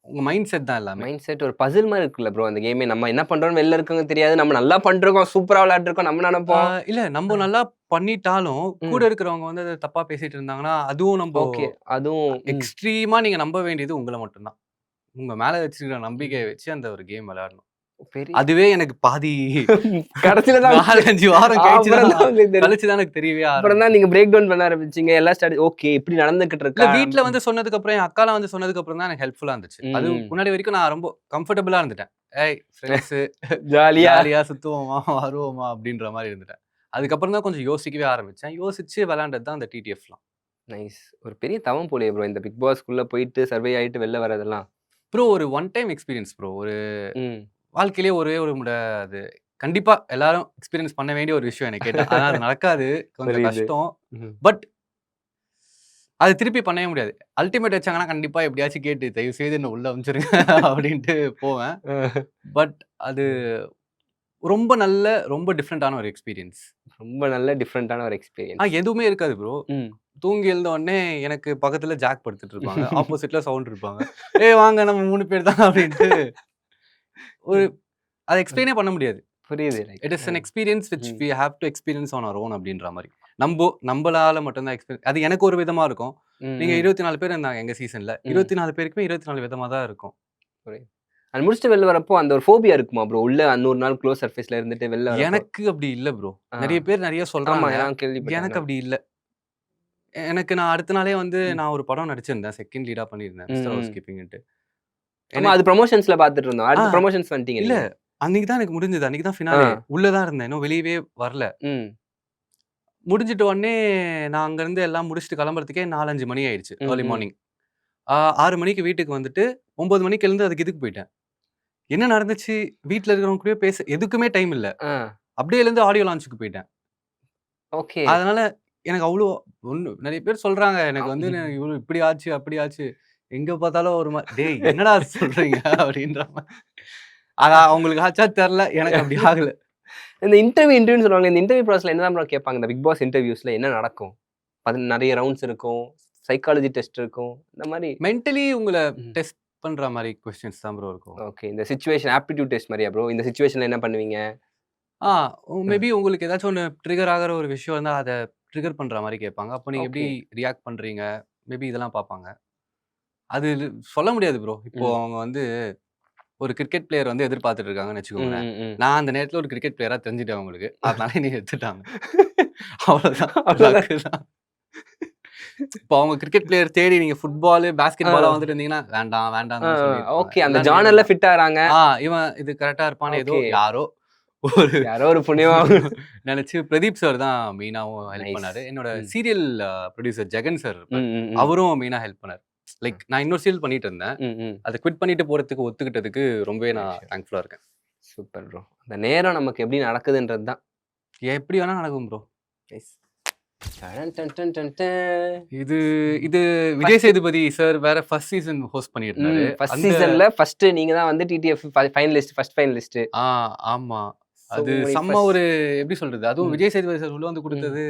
[SPEAKER 2] உங்க மைண்ட் செட் தான் எல்லாமே.
[SPEAKER 1] மைண்ட் செட் ஒரு பசில் மாதிரி இருக்குல்ல ப்ரோ அந்த கேமே. நம்ம என்ன பண்றோம்னு வெளில இருக்கவங்க தெரியாது. நம்ம நல்லா பண்ணிருக்கோம், சூப்பரா விளையாண்டுருக்கோம் நம்ம நினைப்போம்.
[SPEAKER 2] இல்ல நம்ம நல்லா பண்ணிட்டாலும் கூட
[SPEAKER 1] ம்.
[SPEAKER 2] இருக்கிறவங்க வந்து அத தப்பா பேசிட்டு இருந்தாங்கன்னா, அதுவும் நம்ப
[SPEAKER 1] ஓகே. அதுவும்
[SPEAKER 2] எக்ஸ்ட்ரீமா நீங்க நம்ப வேண்டியது உங்கள மட்டும் தான். உங்க மேல வச்சிருக்கிற நம்பிக்கைய வச்சு அந்த ஒரு கேம் விளையாடணும்.
[SPEAKER 1] பெரிய
[SPEAKER 2] அதுவே எனக்கு பாதி
[SPEAKER 1] கடைசில தான்
[SPEAKER 2] 4, 5 வாரம் கழிச்சு
[SPEAKER 1] அப்புறம்
[SPEAKER 2] தான்
[SPEAKER 1] தான் உங்களுக்கு தெரியும்.
[SPEAKER 2] கழிச்சு தான் எனக்கு தெரியவே
[SPEAKER 1] அப்புறம் தான்
[SPEAKER 2] ஆரம்பிச்சுச்சு.
[SPEAKER 1] நீங்க பிரேக் டவுன் பண்ண ஆரம்பிச்சீங்க. எல்லா ஓகே இப்படி நடந்துகிட்டு
[SPEAKER 2] இல்ல
[SPEAKER 1] இருக்கா?
[SPEAKER 2] வீட்ல வந்து சொன்னதுக்கு அப்புறம் என் அக்காலாம் வந்து சொன்னதுக்கு அப்புறம் தான் எனக்கு ஹெல்ப்ஃபுல்லா இருந்துச்சு. அது
[SPEAKER 1] ம்.
[SPEAKER 2] முன்னாடி வரைக்கும் நான் ரொம்ப கம்ஃபர்டபுளா இருந்துட்டேன். ஏய் ஃப்ரெண்ட்ஸ்
[SPEAKER 1] ஜாலியா
[SPEAKER 2] ஜாலியா சுத்துவோமா, வருவோமா அப்படின்ற மாரி இருந்துட்டேன். அதுக்கப்புறம் தான் கொஞ்சம் யோசிக்கவே ஆரம்பிச்சேன். யோசிச்சு விளையாண்டது தான் அந்த டிடிஎஃப்லாம்.
[SPEAKER 1] நைஸ். ஒரு பெரிய தவம் போலயே ப்ரோ. இந்த பிக் பாஸ்க்குள்ள போயிட்டு சர்வே ஆயிட்டு வெளில வரதெல்லாம்.
[SPEAKER 2] ப்ரோ ஒரு ஒன் டைம் எக்ஸ்பீரியன்ஸ் ப்ரோ. ஒரு
[SPEAKER 1] ம்.
[SPEAKER 2] வாழ்க்கையிலேயே ஒரே ஒரு முறை அது கண்டிப்பா எல்லாரும் எக்ஸ்பீரியன்ஸ் பண்ண வேண்டிய ஒரு விஷயம் என்ன கேட்டா. ஆனா அது நடக்காது. கொஞ்சம்
[SPEAKER 1] புரியுது.
[SPEAKER 2] கஷ்டம்.
[SPEAKER 1] ம்.
[SPEAKER 2] பட் அது திருப்பி பண்ணவே முடியாது. அல்டிமேட் வச்சாங்கன்னா கண்டிப்பா எப்படியாச்சும் கேட்டு தயவு செய்து என்ன உள்ள அனுப்பிச்சுருங்க அப்படின்ட்டு போவேன். பட் அது ரொம்ப நல்ல, ரொம்ப டிஃபரண்டான ஒரு எக்ஸ்பீரியன்ஸ்.
[SPEAKER 1] ரொம்ப நல்ல டிஃபரண்டான ஒரு எக்ஸ்பீரியன்ஸ்.
[SPEAKER 2] எதுவுமே இருக்காது ப்ரோ.
[SPEAKER 1] ம்.
[SPEAKER 2] தூங்கி எழுந்த உடனே எனக்கு பக்கத்துல ஜாக் படுத்துட்டு இருப்பாங்க. ஆப்போசிட்ல சவுண்ட் இருப்பாங்க. "ஏய் வாங்க நம்ம 3 பேர் தான்" அப்படின்ட்டு ஒரு அத எக்ஸ்ப்ளைனே பண்ண முடியாது.
[SPEAKER 1] புரியுது. Like
[SPEAKER 2] it is an experience which
[SPEAKER 1] hmm.
[SPEAKER 2] We have to experience on our own அப்படின்ற மாரி. நம்பளால மட்டும் தான் அது எனக்கு ஒரு விதமா இருக்கும். நீங்க
[SPEAKER 1] ம்.
[SPEAKER 2] 24 பேர் இருந்தாங்க எங்க சீசன்ல. 24 பேருக்குமே 24 விதமா தான் இருக்கும்.
[SPEAKER 1] புரியுது. அது முடிச்சுட்டு வெளில வரப்போ அந்த ஒரு ஃபோபியா இருக்குமா ப்ரோ? உள்ள 100 நாள் க்ளோஸ் சர்ஃபேஸ்ல இருந்துட்டு வெளில வரப்போ.
[SPEAKER 2] எனக்கு அப்படி இல்ல ப்ரோ.
[SPEAKER 1] ஆ.
[SPEAKER 2] நெறைய பேர் நெறைய
[SPEAKER 1] ஆமா.
[SPEAKER 2] சொல்றாங்க.
[SPEAKER 1] நான் கேள்விப்பட்டேன்.
[SPEAKER 2] எனக்கு
[SPEAKER 1] ஆனா.
[SPEAKER 2] அப்படி இல்ல. எனக்கு நான் அடுத்த நாளே வந்து
[SPEAKER 1] ம்.
[SPEAKER 2] நான் ஒரு படம் நடிச்சிருந்தேன். செகண்ட் லீடா பண்ணியிருந்தேன்.
[SPEAKER 1] ம்.
[SPEAKER 2] மிஸ்டர் ஹவுஸ்
[SPEAKER 1] ம்.
[SPEAKER 2] கீப்பிங்ன்ட்டு.
[SPEAKER 1] ஆமா. அது ப்ரமோஷன்ஸ்ல பார்த்துட்டு இருந்தோம்.
[SPEAKER 2] ஆ
[SPEAKER 1] அடுத்து ப்ரமோஷன்ஸ் வந்துட்டீங்க
[SPEAKER 2] இல்ல.
[SPEAKER 1] நீங்க.
[SPEAKER 2] அன்னைக்கு தான் எனக்கு முடிஞ்சது. அன்னைக்கு தான்
[SPEAKER 1] ஆ.
[SPEAKER 2] ஃபினாலே. உள்ள தான் இருந்தேன். இன்னும் வெளியவே வரல.
[SPEAKER 1] ம்.
[SPEAKER 2] முடிஞ்சிட்ட உடனே நான் அங்கருந்து எல்லாம் முடிச்சுட்டு கிளம்புறதுக்கே 4, 5 மணி ஆயிடுச்சு.
[SPEAKER 1] ம்.
[SPEAKER 2] ஏர்லி
[SPEAKER 1] ம்.
[SPEAKER 2] மார்னிங். 6 மணிக்கு வீட்டுக்கு வந்துட்டு 9 மணிக்கு எழுந்து அதுக்கு இதுக்கு போயிட்டேன். என்ன நடந்துச்சு? வீட்ல இருக்கிறவங்க கூடயே எதுக்குமே டைம் இல்ல.
[SPEAKER 1] ஆ.
[SPEAKER 2] அப்படியே எழுந்து ஆடியோ லான்ச்சுக்கு போயிட்டேன்.
[SPEAKER 1] ஓகே.
[SPEAKER 2] அதனால எனக்கு அவ்ளோ நெறைய பேர் சொல்றாங்க. எனக்கு வந்து
[SPEAKER 1] ம்.
[SPEAKER 2] இவ்ளோ இப்படி ஆச்சு, அப்படி ஆச்சு. எங்க பார்த்தாலும் ஒரு டேய் என்னடா சொல்றீங்க? அப்படின்ற மாரி. அவங்களுக்கு ஆச்சா தெர்ல. எனக்கு அப்படி ஆகல.
[SPEAKER 1] இந்த இன்டர்வியூன்னு சொல்லுவாங்க. இந்த இன்டர்வியூ ப்ராசஸ்ல என்னதான் ப்ரோ கேட்பாங்க? இந்த பிக் பாஸ் இன்டர்வியூஸ்ல என்ன நடக்கும்? நெறைய ரவுண்ட்ஸ் இருக்கும். சைக்காலஜி டெஸ்ட் இருக்கும். இந்த மாரி.
[SPEAKER 2] மென்டலி உங்கள
[SPEAKER 1] ம்.
[SPEAKER 2] டெஸ்ட் பண்ற மாரி கொஸ்டின்ஸ் தான் ப்ரோ இருக்கும்.
[SPEAKER 1] ஓகே. இந்த சிச்சுவேஷன் ஆப்டிட்யூட் டெஸ்ட் மாரியா ப்ரோ? இந்த சிச்சுவேஷன்ல என்ன பண்ணுவீங்க?
[SPEAKER 2] ஆ மேபி உங்களுக்கு ஏதாச்சும் ஒண்ணு ட்ரிகர் ஆகுற ஒரு விஷயம் இருந்தா, அத ட்ரிகர் பண்ற மாரி கேட்பாங்க. அப்போ நீங்க எப்படி
[SPEAKER 1] ஓகே.
[SPEAKER 2] ரியாக்ட் பண்றீங்க? மேபி இதெல்லாம் பார்ப்பாங்க. அது சொல்ல முடியாது ப்ரோ. இப்போ
[SPEAKER 1] ம்.
[SPEAKER 2] அவங்க வந்து ஒரு கிரிக்கெட் பிளேயர் வந்து எதிர்பார்த்துட்டு இருக்காங்கன்னு
[SPEAKER 1] ம்.
[SPEAKER 2] வச்சுக்கோங்களேன்.
[SPEAKER 1] ம். ம்.
[SPEAKER 2] நான் அந்த நேரத்துல ஒரு கிரிக்கெட் பிளேயரா தெரிஞ்சுட்டேன் அவங்களுக்கு. அதனால என்னைய எடுத்துட்டாங்க. அவ்வளோதான்.
[SPEAKER 1] அவ்வளோதான்.
[SPEAKER 2] லக்கு தான். இப்போ அவங்க கிரிக்கெட் பிளேயர் தேடி நீங்க ஃபுட்பாலு, பாஸ்கெட் பாலா வந்துட்டு இருந்தீங்கன்னா, வேண்டாம் வேண்டாம்னு தான் சொல்லியிருப்பாங்க.
[SPEAKER 1] ஓகே. அந்த
[SPEAKER 2] எல்லாம் நேர்ல
[SPEAKER 1] ஜானர்ல
[SPEAKER 2] தான்.
[SPEAKER 1] ஃபிட் ஆறாங்க.
[SPEAKER 2] இவன் இது கரெக்ட்டா இருப்பான்னு ஏதோ
[SPEAKER 1] ஓகே.
[SPEAKER 2] யாரோ ஒரு
[SPEAKER 1] யாரோ ஒரு புண்ணியவான்.
[SPEAKER 2] நெனச்சு பிரதீப் சார் தான் மெயினாவும் ஹெல்ப்
[SPEAKER 1] நைஸ்.
[SPEAKER 2] பண்ணாரு. என்னோட
[SPEAKER 1] ம்.
[SPEAKER 2] சீரியல் ப்ரொடியூசர் ஜெகன் சார்
[SPEAKER 1] ம்.
[SPEAKER 2] இருப்பாரு.
[SPEAKER 1] ம். ம்.
[SPEAKER 2] அவரும் மெயினா ஹெல்ப் பண்ணாரு. லைக் நான் இன்னொரு சீரியல் பண்ணிட்டு இருந்தேன்.
[SPEAKER 1] ம். ம்.
[SPEAKER 2] அத குவிட் பண்ணிட்டு போறதுக்கு ஒத்துக்கிட்டதுக்கு ரொம்பவே நான்
[SPEAKER 1] விஷயம்.
[SPEAKER 2] தேங்க்ஃபுல்லா இருக்கேன்.
[SPEAKER 1] Super bro. அந்த நேரம் நமக்கு எப்படி நடக்குதுன்றது தான்.
[SPEAKER 2] எப்படி வேணா நடக்கும் bro.
[SPEAKER 1] Nice. Done done done done done.
[SPEAKER 2] இது இது விஜய் சேதுபதி சார் வேற ஃபர்ஸ்ட் சீசன் ஹோஸ்ட் பண்ணியிருந்தாரு.
[SPEAKER 1] ஃபர்ஸ்ட்
[SPEAKER 2] அந்த
[SPEAKER 1] சீசன்ல ஃபர்ஸ்ட் நீங்க தான் வந்து டிடிஎஃப் ஃபைனலிஸ்ட், ஃபர்ஸ்ட் ஃபைனலிஸ்ட்.
[SPEAKER 2] ஆ ஆமா.
[SPEAKER 1] சோ
[SPEAKER 2] அது
[SPEAKER 1] மெனி
[SPEAKER 2] செம்ம
[SPEAKER 1] ஃபர்ஸ்ட்.
[SPEAKER 2] ஒரு எப்படி சொல்றது? அதுவும்
[SPEAKER 1] ம்.
[SPEAKER 2] விஜய் சேதுபதி சார் உள்ள வந்து
[SPEAKER 1] ம்.
[SPEAKER 2] குடுத்தது,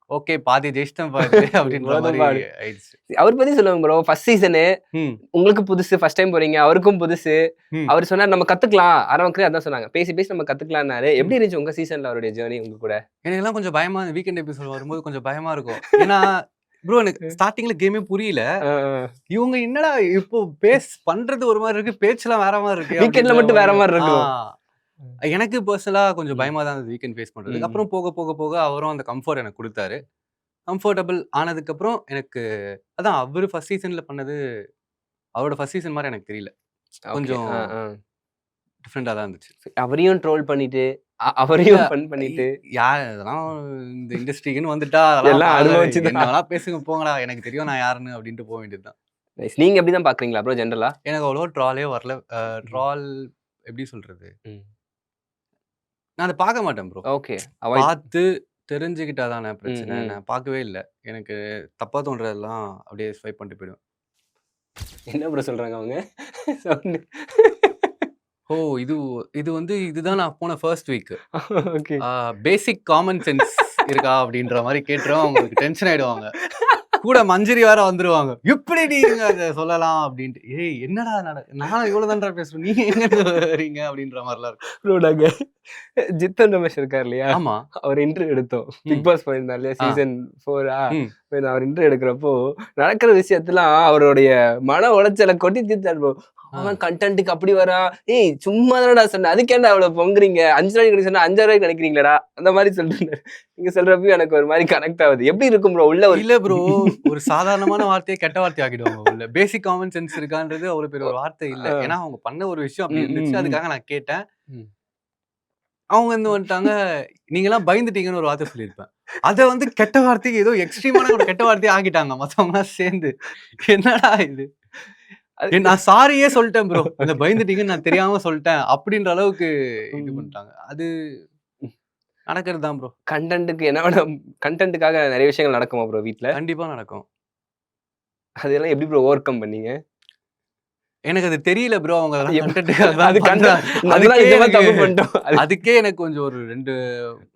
[SPEAKER 2] ஓகே பாதி ஜெயிச்சிட்டேன் பாரு அப்படின்ற
[SPEAKER 1] போதும்
[SPEAKER 2] மாரி
[SPEAKER 1] பாரு.
[SPEAKER 2] ஆயிடுச்சு.
[SPEAKER 1] அவர் பத்தி சொல்லுங்க ப்ரோ. ஃபர்ஸ்ட் சீசனு
[SPEAKER 2] ம்.
[SPEAKER 1] உங்களுக்கு புதுசு. ஃபர்ஸ்ட் டைம் போறீங்க. அவருக்கும் புதுசு.
[SPEAKER 2] ம்.
[SPEAKER 1] அவரு சொன்னாரு நம்ம கத்துக்கலாம். ஆரம்பத்திலே அதான் சொன்னாங்க. பேசி பேசி நம்ம கத்துக்கலாம்னாரு.
[SPEAKER 2] ம்.
[SPEAKER 1] எப்படி இருந்துச்சு உங்க சீசன்ல அவருடைய ஜர்னி உங்க கூட?
[SPEAKER 2] எனக்கெல்லாம் கொஞ்சம் பயமா வீக்கெண்ட் எபிசோட் வரும்போது கொஞ்சம் பயமா இருக்கும். ஏன்னா, ப்ரோ எனக்கு ஸ்டார்ட்டிங்ல கேமே புரியல.
[SPEAKER 1] அ, அ.
[SPEAKER 2] இவங்க என்னடா இப்போ பண்றது ஒரு மாரி இருக்கு, பேச்செல்லாம் வேற மாரி இருக்கு
[SPEAKER 1] வீக்கெண்ட்ல
[SPEAKER 2] அப்படின்ற
[SPEAKER 1] மட்டும் வேற
[SPEAKER 2] மாரி.
[SPEAKER 1] மாரி இருக்கும்.
[SPEAKER 2] எனக்கு பர்சனலா கொஞ்சம்
[SPEAKER 1] ம்.
[SPEAKER 2] பயமா தான் இருந்தது வீக்கெண்ட் ஃபேஸ் பண்றதுக்கு.
[SPEAKER 1] ம்.
[SPEAKER 2] அப்புறம் போக போக போக அவரும் அந்த கம்ஃபோர்ட் எனக்கு குடுத்தாரு. கம்ஃபர்டபிள் ஆனதுக்கப்புறம் எனக்கு அதான் அவரு ஃபர்ஸ்ட் சீசன்ல பண்ணது, அவரோட ஃபர்ஸ்ட் சீசன் மாரி எனக்கு தெரியல.
[SPEAKER 1] ஓகே.
[SPEAKER 2] கொஞ்சம்
[SPEAKER 1] அ, அ.
[SPEAKER 2] டிஃபரெண்ட்டா தான் இருந்துச்சு.
[SPEAKER 1] அவரையும் ட்ரோல் பண்ணிட்டு,
[SPEAKER 2] இல்ல
[SPEAKER 1] அவரையும் ஃபன் பண்ணிட்டு,
[SPEAKER 2] அதெல்லாம் இந்த இண்டஸ்ட்ரிக்குன்னு வந்துட்டா அதெல்லாம்
[SPEAKER 1] எல்லாம் அனுபவிச்சு
[SPEAKER 2] என்ன
[SPEAKER 1] தான்.
[SPEAKER 2] வேணா பேசுங்க போங்கடா. எனக்கு தெரியும் நான் யாருன்னு அப்படின்ட்டு போ வேண்டியது தான்.
[SPEAKER 1] நைஸ். நீங்க எப்படி தான் பார்க்குறீங்களா ப்ரோ ஜெனரலா?
[SPEAKER 2] எனக்கு அவ்வளவா ட்ராலே வரல.
[SPEAKER 1] ம்.
[SPEAKER 2] ட்ரால் எப்படி சொல்றது?
[SPEAKER 1] ம்.
[SPEAKER 2] நான் அத பார்க்க மாட்டேன் ப்ரோ.
[SPEAKER 1] ஓகே. அவாய்ட்.
[SPEAKER 2] பார்த்து தெரிஞ்சுக்கிட்டா தானே பிரச்சனை.
[SPEAKER 1] ம்.
[SPEAKER 2] நான் பார்க்கவே இல்ல. எனக்கு தப்பா தோன்றதெல்லாம் அப்படியே ஸ்வைப் பண்ணிட்டு போயிடுவேன்.
[SPEAKER 1] என்ன ப்ரோ சொல்றாங்க அவங்க? சவுண்டு.
[SPEAKER 2] ஓ! இது வந்து இதுதான் நான் போன first week.
[SPEAKER 1] Okay.
[SPEAKER 2] Basic common sense இருக்கா? அப்படின்ற மாரி கேட்டுருவேன். அவங்களுக்கு டென்ஷன் ஆயிடுவாங்க. கூட மஞ்சரி வேற வந்துருவாங்க. எப்படி நீங்க அத சொல்லலாம் அப்படின்ட்டு. ஏய் என்னடா நானும் இவ்வளவு தான்டா பேசுறேன். நீங்க எங்கருந்து வரீங்க அப்படின்ற மாரிலாம் இருக்கும்.
[SPEAKER 1] ப்ரோ நாங்க ஜித்தன் ரமேஷ் இருக்கார் இல்லையா?
[SPEAKER 2] ஆமா.
[SPEAKER 1] அவர் இன்டர்வியூ எடுத்தோம்.
[SPEAKER 2] ம்.
[SPEAKER 1] பிக் பாஸ் போயிருந்தார் இல்லையா?
[SPEAKER 2] ஆ.
[SPEAKER 1] சீசன் 4
[SPEAKER 2] ம்.
[SPEAKER 1] அவர் இன்டர்வியூ எடுக்கிறப்போ நடக்கிற விஷயத்தெல்லாம் அவருடைய மன உளைச்சலை கொட்டி தீர்த்தார் ப்ரோ.
[SPEAKER 2] ஆ.
[SPEAKER 1] அவன் கண்டென்ட்டுக்கு அப்படி வரான். ஏய் சும்மா தானடா சொன்னேன். அதுக்கேன்டா அவ்வளவு பொங்குறீங்க? 5 ரூபாய்க்கு சொன்னா 5 ரூபாய்க்கு நினைக்கிறீங்களாடா? அந்த மாதிரி சொல்லிட்டு நீங்க சொல்றப்ப எனக்கு ஒரு மாதிரி கனெக்ட் ஆகுது. எப்படி இருக்கும் ப்ரோ? உள்ள ஒரு
[SPEAKER 2] இல்ல ப்ரோ. ஒரு சாதாரணமான வார்த்தைய கெட்ட வார்த்தை ஆக்கிடுவாங்க உள்ள. பேசிக் காமன் சென்ஸ் இருக்கான்றது அவ்வளவு பெரிய ஒரு வார்த்தை இல்ல.
[SPEAKER 1] ஆ.
[SPEAKER 2] ஏன்னா அவங்க பண்ண ஒரு விஷயம் அப்படி
[SPEAKER 1] ம், ம்,
[SPEAKER 2] இருந்துச்சு.
[SPEAKER 1] ம்.
[SPEAKER 2] அதுக்காக நான் கேட்டேன்.
[SPEAKER 1] ம்.
[SPEAKER 2] அவங்க வந்து வந்துட்டாங்க. நீங்கலாம் பயந்துட்டீங்கன்னு ஒரு வார்த்தை சொல்லியிருப்பேன். அத வந்து கெட்ட வார்த்தைக்கு ஏதோ எக்ஸ்ட்ரீமான ஒரு கெட்ட வார்த்தையா ஆக்கிட்டாங்க மத்தவங்கலாம் சேர்ந்து. என்னடா இது?
[SPEAKER 1] அது
[SPEAKER 2] நான் சாரியே சொல்லிட்டேன் ப்ரோ. அந்த பயந்துட்டீங்கன்னு நான் தெரியாம சொல்லிட்டேன். அப்படின்ற அளவுக்கு இது
[SPEAKER 1] ம்.
[SPEAKER 2] பண்ணிட்டாங்க. அது நடக்கிறது தான் ப்ரோ.
[SPEAKER 1] கண்டென்ட்டுக்கு என்ன வேணா கண்டென்ட்டுக்காக நிறைய விஷயங்கள் நடக்குமா ப்ரோ வீட்ல?
[SPEAKER 2] கண்டிப்பா நடக்கும்.
[SPEAKER 1] அதெல்லாம் எப்படி ப்ரோ ஓவர் கம் பண்ணீங்க?
[SPEAKER 2] எனக்கு அது தெரியல ப்ரோ. அவங்க அதெல்லாம்
[SPEAKER 1] எப்
[SPEAKER 2] கன்டென்ட்க்காக
[SPEAKER 1] அது
[SPEAKER 2] தான்
[SPEAKER 1] கண்டென்ட்
[SPEAKER 2] பண்றாங்க.
[SPEAKER 1] நம்ம தான்
[SPEAKER 2] அதுக்கே
[SPEAKER 1] நிஜமா
[SPEAKER 2] எனக்கு
[SPEAKER 1] தப்பு பண்ணிட்டோம்.
[SPEAKER 2] அதுக்கே எனக்கு கொஞ்சம் ஒரு 2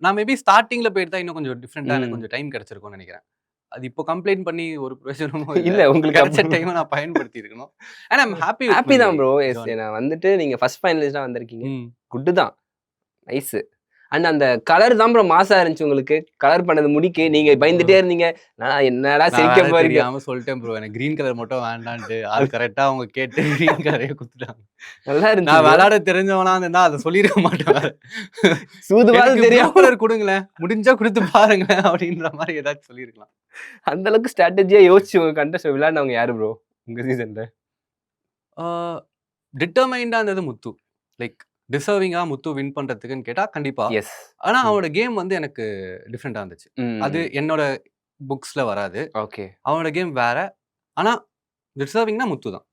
[SPEAKER 2] நான் மேபி ஸ்டார்ட்டிங்ல போயிருந்தா இன்னும் கொஞ்சம் டிஃபரெண்ட்டா எனக்கு
[SPEAKER 1] ம்.
[SPEAKER 2] கொஞ்சம் டைம் கிடைச்சிருக்கும்னு நெனைக்கிறேன். அது இப்போ கம்ப்ளைண்ட் பண்ணி ஒரு பிரயோஜனமும் இல்ல.
[SPEAKER 1] இல்ல உங்களுக்கு
[SPEAKER 2] கிடைச்ச
[SPEAKER 1] அப்ப
[SPEAKER 2] டைம நான் பயன்படுத்தி இருக்கணும். And I am happy with
[SPEAKER 1] happy
[SPEAKER 2] my
[SPEAKER 1] தான் ப்ரோ. Yes
[SPEAKER 2] journey.
[SPEAKER 1] நான் வந்துட்டு நீங்க ஃபர்ஸ்ட் ஃபைனலிஸ்ட்டா வந்திருக்கீங்க.
[SPEAKER 2] ம்.
[SPEAKER 1] குட் தான். நைஸ். அண்ட் அந்த கலர் தான் ப்ரோ மாஸா இருந்துச்சு உங்களுக்கு. கலர் பண்ணது முடிக்கு நீங்க
[SPEAKER 2] ஐயோ!
[SPEAKER 1] பயந்துட்டே இருந்தீங்க. நான் என்னடா
[SPEAKER 2] நான்
[SPEAKER 1] சிரிக்க
[SPEAKER 2] வேற
[SPEAKER 1] போறீங்க.
[SPEAKER 2] தெரியாம சொல்லிட்டேன் ப்ரோ. எனக்கு கிரீன் கலர் மட்டும் வேண்டான்ட்டு. அது கரெக்ட்டா அவங்க கேட்டு கிரீன் கலரே குடுத்துட்டாங்க.
[SPEAKER 1] நல்லா இருந்துச்சு
[SPEAKER 2] நான்
[SPEAKER 1] ப்ரோ.
[SPEAKER 2] விளையாட தெரிஞ்சவனா இருந்தா அத சொல்லிருக்க மாட்டேன் வேற.
[SPEAKER 1] சூதுவாது
[SPEAKER 2] எனக்கு ப்ளூ
[SPEAKER 1] தெரியாம
[SPEAKER 2] கலர் குடுங்களேன். முடிஞ்சா குடுத்து பாருங்களேன் அப்படின்ற மாரி ஏதாச்சும் சொல்லிருக்கலாம்.
[SPEAKER 1] அந்த அளவுக்கு ஸ்ட்ராட்டஜியா யோசிச்சு உங்க கண்டெஸ்ட் விளையாடுனவங்க யாரு ப்ரோ? உங்க சீசன்ல?
[SPEAKER 2] ஆ டிட்டர்மைன்டா இருந்தது முத்து. லைக் டிசர்விங்கா முத்து வின் பண்றதுக்குன்னு கேட்டா கண்டிப்பா.
[SPEAKER 1] எஸ்.
[SPEAKER 2] ஆனா
[SPEAKER 1] ம்.
[SPEAKER 2] அவனோட கேம் வந்து எனக்கு டிஃபரெண்ட்டா இருந்துச்சு. அது
[SPEAKER 1] ம்.
[SPEAKER 2] என்னோட புக்ஸ்ல வராது.
[SPEAKER 1] ஓகே.
[SPEAKER 2] அவனோட கேம் வேற. ஆனா டிசர்விங்னா முத்து தான்.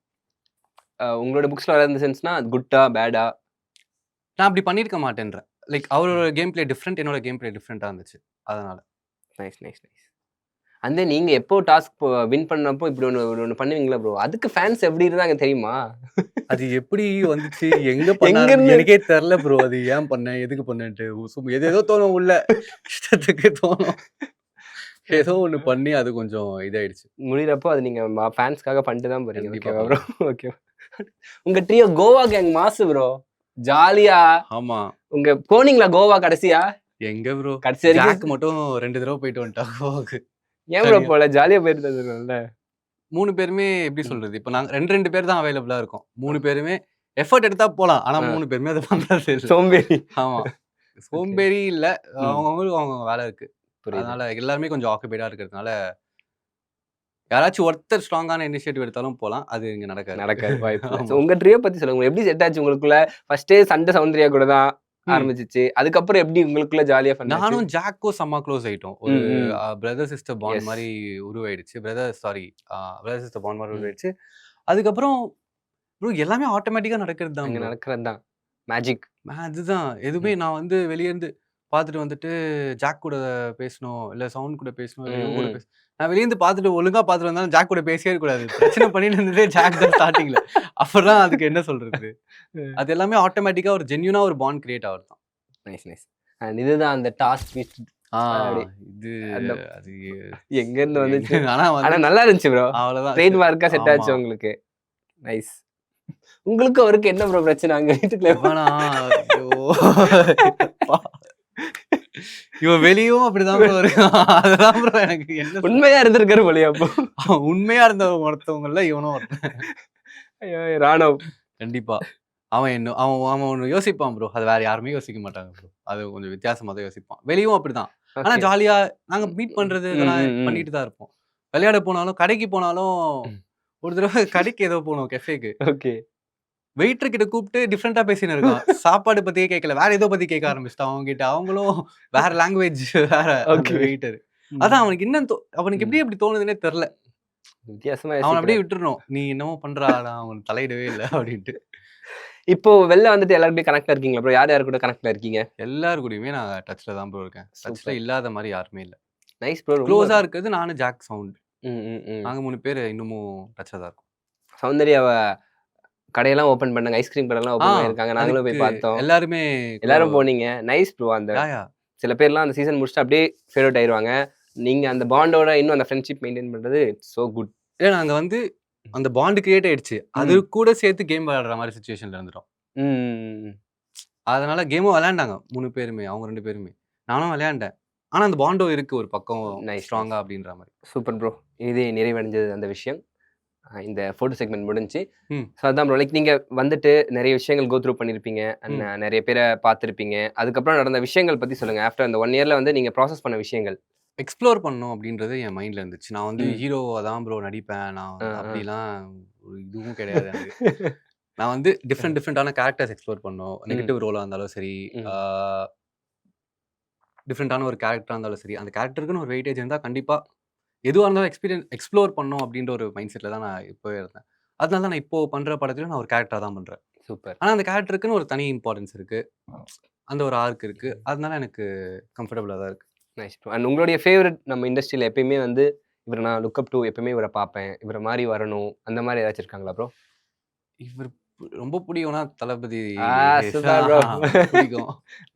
[SPEAKER 1] உங்களோட புக்ஸ்ல வர இந்த சென்ஸ்னா குட்டா? பேடா?
[SPEAKER 2] நான் அப்படி பண்ணியிருக்க மாட்டேன்றேன். லைக் அவரோட
[SPEAKER 1] ம்.
[SPEAKER 2] Game play different. என்னோட கேம் பிளே டிஃபரெண்ட்டா இருந்துச்சு. அதனால.
[SPEAKER 1] Nice, nice, nice. And then நீங்க எப்போ டாஸ்க் வின் பண்ணப்போ இப்படி ஒண்ணு பண்ணுவீங்களா ப்ரோ? அதுக்கு ஃபேன்ஸ் எப்படி இருந்தாங்க தெரியுமா?
[SPEAKER 2] அது எப்படி வந்துச்சு? எங்க பண்ணாருன்னு
[SPEAKER 1] எங்கருந்து
[SPEAKER 2] எனக்கே தெரியல ப்ரோ. அது ஏன் பண்ணேன்? எதுக்கு பண்ணேன்ட்டு. எதேதோ தோணும் உள்ள. இஷ்டத்துக்கு தோணும். ஏதோ ஒண்ணு பண்ணி அது கொஞ்சம் இதாயிடுச்சு.
[SPEAKER 1] முடியறப்போ அது நீங்க ஃபேன்ஸ்க்காக பண்ணிட்டு தான் போறீங்க.
[SPEAKER 2] கண்டிப்பா
[SPEAKER 1] ஓகேவா ப்ரோ?
[SPEAKER 2] பண்ணணும்.
[SPEAKER 1] ஓகே. உங்க ட்ரியோ கோவா கேங் மாசு ப்ரோ. ஜாலியா
[SPEAKER 2] ஆமா.
[SPEAKER 1] உங்க போனீங்களா கோவா கடைசியா?
[SPEAKER 2] எங்க ப்ரோ?
[SPEAKER 1] கடைசி வரைக்கும்
[SPEAKER 2] ஜாக் மட்டும் 2 தடவ போயிட்டு வந்துட்டான் கோவாக்கு.
[SPEAKER 1] ஏன் ப்ரோ
[SPEAKER 2] தனியா.
[SPEAKER 1] போல? ஜாலியா போயிட்டு வந்துருக்கலாம்ல.
[SPEAKER 2] 3 பேருமே எப்படி
[SPEAKER 1] ம்.
[SPEAKER 2] சொல்றது? இப்ப நாங்க 2 பேர் தான் அவைலபிளா இருக்கோம். 3 பேருமே எஃபோர்ட் எடுத்தா போலாம். ஆனா
[SPEAKER 1] ஆ.
[SPEAKER 2] 3 பேருமே அத பண்றது இல்ல.
[SPEAKER 1] சோம்பேறி.
[SPEAKER 2] ஆமா.
[SPEAKER 1] ஓகே.
[SPEAKER 2] சோம்பேறி இல்ல.
[SPEAKER 1] ம்.
[SPEAKER 2] அவங்கவங்களுக்கு அவங்க வேலை இருக்கு.
[SPEAKER 1] புரியுது.
[SPEAKER 2] அதனால எல்லாருமே கொஞ்சம் ஆக்குபைடா இருக்கிறதுனால, யாராச்சும் ஒருத்தர் ஸ்ட்ராங்கான இனிஷியேட்டிவ் எடுத்தாலும் போலாம். அது இங்க நடக்காது.
[SPEAKER 1] நடக்காது. வாய்ப்பு இல்ல.
[SPEAKER 2] ஆமா.
[SPEAKER 1] சோ உங்க ட்ரியோ பத்தி சொல்லுங்க. எப்படி செட் ஆச்சு உங்களுக்குள்ள? ஃபர்ஸ்ட்டே சண்டை சௌந்தர்யா கூட தான்
[SPEAKER 2] ம்.
[SPEAKER 1] ஆரம்பிச்சுச்சு. அதுக்கப்புறம் எப்படி உங்களுக்குள்ள ஜாலியா ஃபன் ஆச்சு?
[SPEAKER 2] நானும் ஜாக்கும் செம்ம க்ளோஸ் ஆயிட்டோம். ஒரு
[SPEAKER 1] ம், ம்.
[SPEAKER 2] Brother sister bond
[SPEAKER 1] yes.
[SPEAKER 2] மாரி உருவாயிடுச்சு. பிரதர் சிஸ்டர் பாண்ட் மாரி
[SPEAKER 1] ம்.
[SPEAKER 2] உருவாயிடுச்சு. அதுக்கப்புறம் ப்ரோ எல்லாமே ஆட்டோமேட்டிக்கா நடக்கிறது தான்
[SPEAKER 1] அங்க
[SPEAKER 2] ப்ரோ.
[SPEAKER 1] நடக்கிறது தான். மேஜிக்.
[SPEAKER 2] அதுதான். எதுவுமே
[SPEAKER 1] ம்.
[SPEAKER 2] நான் வந்து வெளிய இருந்து பார்த்துட்டு வந்துட்டு ஜாக் கூட பேசணும், இல்ல சவுண்ட் கூட பேசணும், இல்ல
[SPEAKER 1] ம்,
[SPEAKER 2] இவங்க கூட
[SPEAKER 1] ம்.
[SPEAKER 2] நான் வெளிய இருந்து பார்த்துட்டு ஒழுங்கா பார்த்துட்டு வந்தாலும் ஜாக் கூட பேசவே கூடாது. பிரச்சனை பண்ணிட்டு இருந்ததே ஜாக் தான் ஸ்டார்ட்டிங்ல. அப்புறம் அதுக்கு என்ன சொல்றது? அது எல்லாமே ஆட்டோமேட்டிக்கா ஒரு ஜென்யூனா ஒரு பாண்ட் கிரியேட் ஆகுறது தான்.
[SPEAKER 1] Nice, nice. அண்ட் இதுதான் அந்த டாஸ்க் ட்விஸ்ட்
[SPEAKER 2] ஆ
[SPEAKER 1] அப்படி
[SPEAKER 2] இது
[SPEAKER 1] அந்த
[SPEAKER 2] அது
[SPEAKER 1] எங்கேருந்து வந்துச்சு?
[SPEAKER 2] ஆனா
[SPEAKER 1] ஆனா
[SPEAKER 2] வந்து
[SPEAKER 1] நல்லா இருந்துச்சு ப்ரோ.
[SPEAKER 2] அவ்வளோதான்.
[SPEAKER 1] ட்ரேட் மார்க்கா செட்
[SPEAKER 2] ஆமா.
[SPEAKER 1] ஆச்சு உங்களுக்கு. நைஸ். உங்களுக்கும் அவருக்கும் என்ன ப்ரோ பிரச்சனை அங்க வீட்டுக்குள்ள?
[SPEAKER 2] இவனா ஐயோ! எப்பா! இவன் வெளியவும் அப்படிதான் ப்ரோ இருக்கான். அதுதான் ப்ரோ எனக்கு என்ன சொல்றது?
[SPEAKER 1] உண்மையா இருந்திருக்காரு போலயே அப்போ.
[SPEAKER 2] அவன் உண்மையா இருந்த ஒருத்தவங்கல்ல இவனும் ஒருத்தன்.
[SPEAKER 1] ஐயோ! ராணவ்.
[SPEAKER 2] கண்டிப்பா. அவன் அவன் ஒண்ணு யோசிப்பான் ப்ரோ. அது வேற யாருமே யோசிக்க மாட்டாங்க ப்ரோ. அது கொஞ்சம் வித்தியாசமா தான் யோசிப்பான். வெளியவும் அப்படிதான். ஆனா
[SPEAKER 1] ஓகே.
[SPEAKER 2] ஜாலியா நாங்க மீட் பண்றது
[SPEAKER 1] ம்,
[SPEAKER 2] இதெல்லாம்
[SPEAKER 1] ம், ம்.
[SPEAKER 2] பண்ணிட்டு தான் இருப்போம். விளையாட போனாலும், கடைக்கு போனாலும்
[SPEAKER 1] ம்.
[SPEAKER 2] ஒரு தடவ கடைக்கு ஏதோ போனோம் கெஃபேக்கு.
[SPEAKER 1] ஓகே.
[SPEAKER 2] வெயிட்டர் கிட்ட கூப்பிட்டு டிஃபரெண்ட்டா பேசின்னு இருக்கான். சாப்பாடு பத்தியே கேட்கல. வேற ஏதோ பத்தி கேட்க ஆரம்பிச்சுட்டான் அவன்கிட்ட. அவங்களும் வேற லாங்குவேஜ் வேற அந்த
[SPEAKER 1] ஓகே.
[SPEAKER 2] வெயிட்டர்.
[SPEAKER 1] ம்.
[SPEAKER 2] அதான் அவனுக்கு என்னன்னு அவனுக்கு
[SPEAKER 1] ம்.
[SPEAKER 2] எப்படி அப்படி தோணுதுன்னே தெரியல.
[SPEAKER 1] வித்தியாசமா
[SPEAKER 2] அவன அப்படியே
[SPEAKER 1] யோசிக்கிறார்.
[SPEAKER 2] விட்டுறணும். நீ என்னமோ பண்றா நான் அவனுக்கு தலையிடவே இல்ல அப்படின்ட்டு.
[SPEAKER 1] இப்போ வெளில வந்துட்டு எல்லாருமே கனெக்ட்ல இருக்கீங்களா ப்ரோ? யார் யார் கூட கனெக்ட்ல இருக்கீங்க?
[SPEAKER 2] எல்லார் கூடயுமே நான் டச்ல தான் ப்ரோ இருக்கேன். டச்ல
[SPEAKER 1] சூப்பர்.
[SPEAKER 2] இல்லாத மாரி யாருமே இல்ல.
[SPEAKER 1] Nice bro. ரொம்ப
[SPEAKER 2] க்ளோஸா இருக்கிறது நானு, ஜாக், சவுண்ட்.
[SPEAKER 1] ம், ம், ம்.
[SPEAKER 2] நாங்க 3 பேரு இன்னமும் டச்ல தான் இருக்கோம்.
[SPEAKER 1] சௌந்தர்யாவ கடையெல்லாம் ஓப்பன் பண்ணாங்க. ஐஸ்கிரீம் கடைலாம்
[SPEAKER 2] ஆ
[SPEAKER 1] ஓப்பன் பண்ணியிருக்காங்க. நாங்களும்
[SPEAKER 2] அதுக்கு
[SPEAKER 1] போய் பார்த்தோம்.
[SPEAKER 2] எல்லாருமே
[SPEAKER 1] எல்லாரும் போனீங்க. Nice bro. அந்த
[SPEAKER 2] யா.
[SPEAKER 1] சில பேர்லாம் அந்த சீசன் முடிச்சுட்டு அப்படியே ஃபேட் அவுட் ஆயிருவாங்க. நீங்க அந்த பாண்டோட இன்னும் அந்த ஃப்ரெண்ட்ஷிப் மெயின்டெயின் பண்றது இட்ஸ் சோ குட்.
[SPEAKER 2] ஏன்னா நாங்க வந்து அந்த பாண்ட் கிரியேட் ஆயிடுச்சு. அது
[SPEAKER 1] ம்.
[SPEAKER 2] கூட சேர்த்து கேம் விளையாடுற மாரி சிச்சுவேஷன்ல இருந்துட்டோம்.
[SPEAKER 1] ம்.
[SPEAKER 2] அதனால கேமும் விளையாண்டாங்க 3 பேருமே. அவங்க 2 பேருமே. நானும் விளையாண்டேன். ஆனா அந்த பாண்டும் இருக்கு ஒரு பக்கம்
[SPEAKER 1] நைஸ்.
[SPEAKER 2] ஸ்ட்ராங்கா அப்படின்ற மாரி.
[SPEAKER 1] Super bro. இதே நிறைவடைஞ்சது அந்த விஷயம். இந்த ஃபோட்டோ செக்மெண்ட் முடிஞ்சுச்சு.
[SPEAKER 2] ம்.
[SPEAKER 1] ஸோ அதான் ப்ரோ. லைக் நீங்க வந்துட்டு நெறைய விஷயங்கள் கோ த்ரூ பண்ணியிருப்பீங்க.
[SPEAKER 2] ம்.
[SPEAKER 1] நெறைய பேர பார்த்திருப்பீங்க. அதுக்கப்புறம் நடந்த விஷயங்கள் பத்தி சொல்லுங்க. ஆஃப்டர் அந்த 1 இயர்ல வந்து நீங்க ப்ராசஸ் பண்ண விஷயங்கள்.
[SPEAKER 2] எக்ஸ்ப்ளோர் பண்ணணும் அப்படின்றது என் மைண்ட்ல இருந்துச்சு. நான் வந்து
[SPEAKER 1] ம்.
[SPEAKER 2] ஹீரோவா தான் ப்ரோ நடிப்பேன். நான்
[SPEAKER 1] ஆ,
[SPEAKER 2] வந்து
[SPEAKER 1] ஆ.
[SPEAKER 2] அப்படிலாம் ஒரு இதுவும் கிடையாது எனக்கு. நான் வந்து டிஃப்ரெண்டான கேரக்டர்ஸ் எக்ஸ்ப்ளோர் பண்ணணும்.
[SPEAKER 1] ம்.
[SPEAKER 2] நெகட்டிவ் ரோலா இருந்தாலும் சரி,
[SPEAKER 1] ம்.
[SPEAKER 2] ஆ டிஃப்ரெண்டான ஒரு கேரக்டரா இருந்தாலும் சரி, அந்த கேரக்டருக்குன்னு ஒரு வெயிட்டேஜ் இருந்தா கண்டிப்பா எதுவா இருந்தாலும் எக்ஸ்ப்ளோர் பண்ணணும் அப்படின்ற ஒரு மைண்ட் செட்ல தான் நான் இப்பவே இருந்தேன். அதனால தான் நான் இப்போ பண்ற படத்திலும் நான் ஒரு கேரக்டரா தான் பண்றேன்.
[SPEAKER 1] சூப்பர்.
[SPEAKER 2] ஆனா அந்த கேரக்டருக்குன்னு ஒரு தனி இம்பார்ட்டன்ஸ் இருக்கு. அந்த ஒரு ஆர்க் இருக்கு. அதனால எனக்கு கம்ஃபர்டபுளா தான் இருக்கு.
[SPEAKER 1] Nice bro. அண்ட் உங்களுடைய ஃபேவரைட் நம்ம இண்டஸ்ட்ரியில எப்பயுமே வந்து இவர நான் லுக் அப் டூ எப்பவுமே இவர பார்ப்பேன். இவர மாரி வரணும். அந்த மாரி ஏதாச்சும் இருக்காங்களா ப்ரோ?
[SPEAKER 2] இவர் ரொம்ப பிடிக்கும்னா தளபதி
[SPEAKER 1] சூப்பர் ப்ரோ.
[SPEAKER 2] பிடிக்கும்.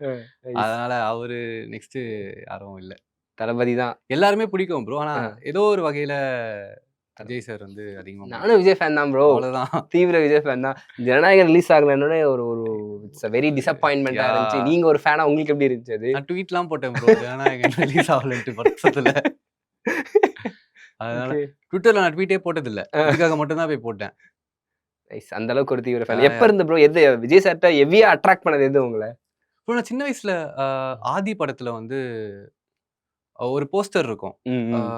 [SPEAKER 1] நைஸ்.
[SPEAKER 2] அதனால அவரு நெக்ஸ்ட் யாரும் இல்ல.
[SPEAKER 1] தளபதி தான்.
[SPEAKER 2] எல்லாருமே பிடிக்கும் ப்ரோ. ஆனா
[SPEAKER 1] ஆ.
[SPEAKER 2] ஏதோ ஒரு வகையில விஜய் சார் வந்து அதிகமா
[SPEAKER 1] நானும் விஜய் ஃபேன் தான் ப்ரோ.
[SPEAKER 2] அவ்வளவுதான்.
[SPEAKER 1] தீவிர விஜய் ஃபேன் தான். ஜனநாயகன் ரிலீஸ் ஆகலன்னோனே ஒரு ஒரு இட்ஸ் வெரி டிசப்பாயின்ட்மென்ட்டா
[SPEAKER 2] யா.
[SPEAKER 1] இருந்துச்சு. நீங்க ஒரு ஃபேனா உங்களுக்கு எப்படி இருந்துச்சு அது?
[SPEAKER 2] நான் ட்வீட்லாம் போட்டேன் ப்ரோ. ஜனநாயகன் ரிலீஸ் ஆகலன்ட்டு பக்கத்துல. அதனால
[SPEAKER 1] ஓகே.
[SPEAKER 2] ட்விட்டர்ல நான் ட்வீட்டே போட்டதில்ல. இதுக்காக மட்டும் தான் போய் போட்டேன்.
[SPEAKER 1] நைஸ். அந்த அளவுக்கு ஒரு தீவிர
[SPEAKER 2] யா,
[SPEAKER 1] ஃபேன். எப்ப
[SPEAKER 2] யா.
[SPEAKER 1] இருந்து ப்ரோ? எது விஜய் சார்ட்ட ஹெவியா அட்ராக்ட் பண்ணது எது உங்கள?
[SPEAKER 2] ப்ரோ நான் சின்ன வயசுல அ ஆதி படத்துல வந்து ஒரு போஸ்டர் இருக்கும்.
[SPEAKER 1] ம்,
[SPEAKER 2] அ
[SPEAKER 1] ம்.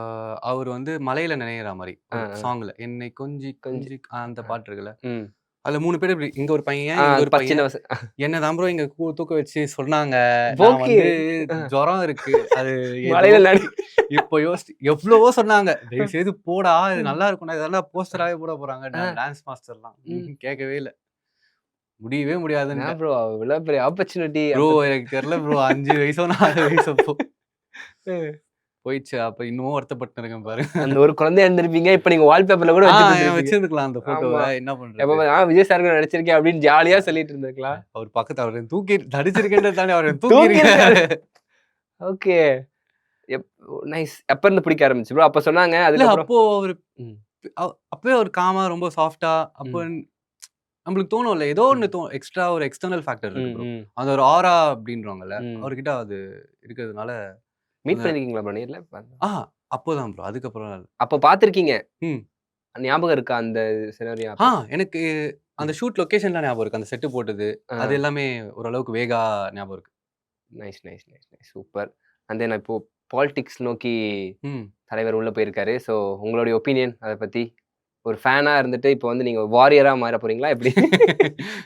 [SPEAKER 2] அவரு வந்து மலையில நனையிற மாரி
[SPEAKER 1] ஆ,
[SPEAKER 2] ஒரு
[SPEAKER 1] ஆ.
[SPEAKER 2] சாங்ல. என்னை கொஞ்சி
[SPEAKER 1] கொஞ்சம்
[SPEAKER 2] கொஞ்சி அந்த
[SPEAKER 1] ஆ.
[SPEAKER 2] பாட்டு இருக்குல்ல.
[SPEAKER 1] ம்.
[SPEAKER 2] அதுல 3 பேர் இப்படி இங்க ஒரு பையன்,
[SPEAKER 1] ஆ
[SPEAKER 2] இங்க ஒரு
[SPEAKER 1] சின்ன
[SPEAKER 2] பையன்.
[SPEAKER 1] வயசு.
[SPEAKER 2] என்ன தான் ப்ரோ இங்க தூக்க வச்சு சொன்னாங்க. நான்
[SPEAKER 1] ஓகே.
[SPEAKER 2] வந்து
[SPEAKER 1] அ
[SPEAKER 2] ஜுரம் இருக்கு. அது ஏதோ
[SPEAKER 1] மழையில நனை
[SPEAKER 2] இப்போ எவ்வளவோ சொன்னாங்க. தயவு செய்து போடா! இது நல்லா இருக்கும்டா. இதெல்லாம் போஸ்டராவே போட போறாங்க.
[SPEAKER 1] ஆ.
[SPEAKER 2] டான்ஸ் மாஸ்டர்லாம்.
[SPEAKER 1] ம்.
[SPEAKER 2] கேட்கவே இல்ல. முடியவே
[SPEAKER 1] என்ன
[SPEAKER 2] முடியாதுன்ட்டேன்.
[SPEAKER 1] ப்ரோ இவ்வளோ பெரிய ஆப்பர்ச்சுனிட்டி
[SPEAKER 2] ப்ரோ
[SPEAKER 1] அப்ப
[SPEAKER 2] எனக்கு தெரியல ப்ரோ. 5 வயசோ 4 வயசோ
[SPEAKER 1] ம்.
[SPEAKER 2] போயிடுச்சு. அப்ப இன்னமும் வருத்தப்பட்டு இருக்கேன் பாருங்க.
[SPEAKER 1] அந்த ஒரு குழந்தையா இருந்திருப்பீங்க. இப்ப நீங்க வால்பேப்பர்ல கூட வச்சுட்டு இருந்திருப்பீங்க.
[SPEAKER 2] வச்சிருந்துக்கலாம் அந்த ஃபோட்டோவ.
[SPEAKER 1] ஆமா.
[SPEAKER 2] என்ன
[SPEAKER 1] எப்ப
[SPEAKER 2] பண்றது?
[SPEAKER 1] விஜய் சார் கூட நடிச்சிருக்கேன் அப்படின்னு ஜாலியா சொல்லிட்டு இருந்திருக்கலாம்.
[SPEAKER 2] அவர் பக்கத்துல அவர தூக்கி நடிச்சிருக்கேன்றத தாண்டி அவர தூக்கி
[SPEAKER 1] தூக்கியிருக்காரு.
[SPEAKER 2] இருக்காரு.
[SPEAKER 1] ஓகே. எப் நைஸ். எப்ப இருந்து பிடிக்க ஆரம்பிச்சு ப்ரோ? அப்ப சொன்னாங்க.
[SPEAKER 2] இல்ல
[SPEAKER 1] அதுக்கப்புறம்
[SPEAKER 2] அப்போ அவரு
[SPEAKER 1] ம்.
[SPEAKER 2] அப்பவே ஒரு காமா ரொம்ப சாஃப்ட்டா அப்போ
[SPEAKER 1] ம்.
[SPEAKER 2] நம்மளுக்கு தோணும்ல. ஏதோ ஒண்ணு
[SPEAKER 1] ம்.
[SPEAKER 2] எக்ஸ்ட்ரா ஒரு எக்ஸ்டர்னல் ஃபேக்டர் இருக்கு
[SPEAKER 1] ம்.
[SPEAKER 2] ப்ரோ.
[SPEAKER 1] ம்.
[SPEAKER 2] அந்த ஒரு ஆரா அப்படின்றாங்கல்ல.
[SPEAKER 1] ம்.
[SPEAKER 2] அவர்கிட்ட அது இருக்கிறதுனால
[SPEAKER 1] மீட்
[SPEAKER 2] அந்த
[SPEAKER 1] பண்ணிருக்கீங்களா ப்ரோ நேர்ல?
[SPEAKER 2] ஆ அப்போதான் ப்ரோ. அதுக்கப்புறம் இல்ல.
[SPEAKER 1] அப்ப பார்த்திருக்கீங்க.
[SPEAKER 2] ம்.
[SPEAKER 1] ஞாபகம் இருக்கா அந்த சினரியோ
[SPEAKER 2] ஆ
[SPEAKER 1] அப்ப?
[SPEAKER 2] எனக்கு அந்த ஷூட் லொகேஷன்லாம் ஞாபகம் இருக்கு. அந்த செட் போட்டது.
[SPEAKER 1] ஆ.
[SPEAKER 2] அது எல்லாமே ஓரளவுக்கு வேகா ஞாபகம் இருக்கு.
[SPEAKER 1] Nice, nice, nice, nice. Super. And then இப்போ பாலிடிக்ஸ் நோக்கி
[SPEAKER 2] ம்.
[SPEAKER 1] தலைவர் உள்ள போயிருக்காரு. ஸோ உங்களுடைய ஒப்பீனியன் அத பத்தி? ஒரு ஃபேனா இருந்துட்டு இப்போ வந்து நீங்க வாரியரா மாற போறீங்களா எப்படி?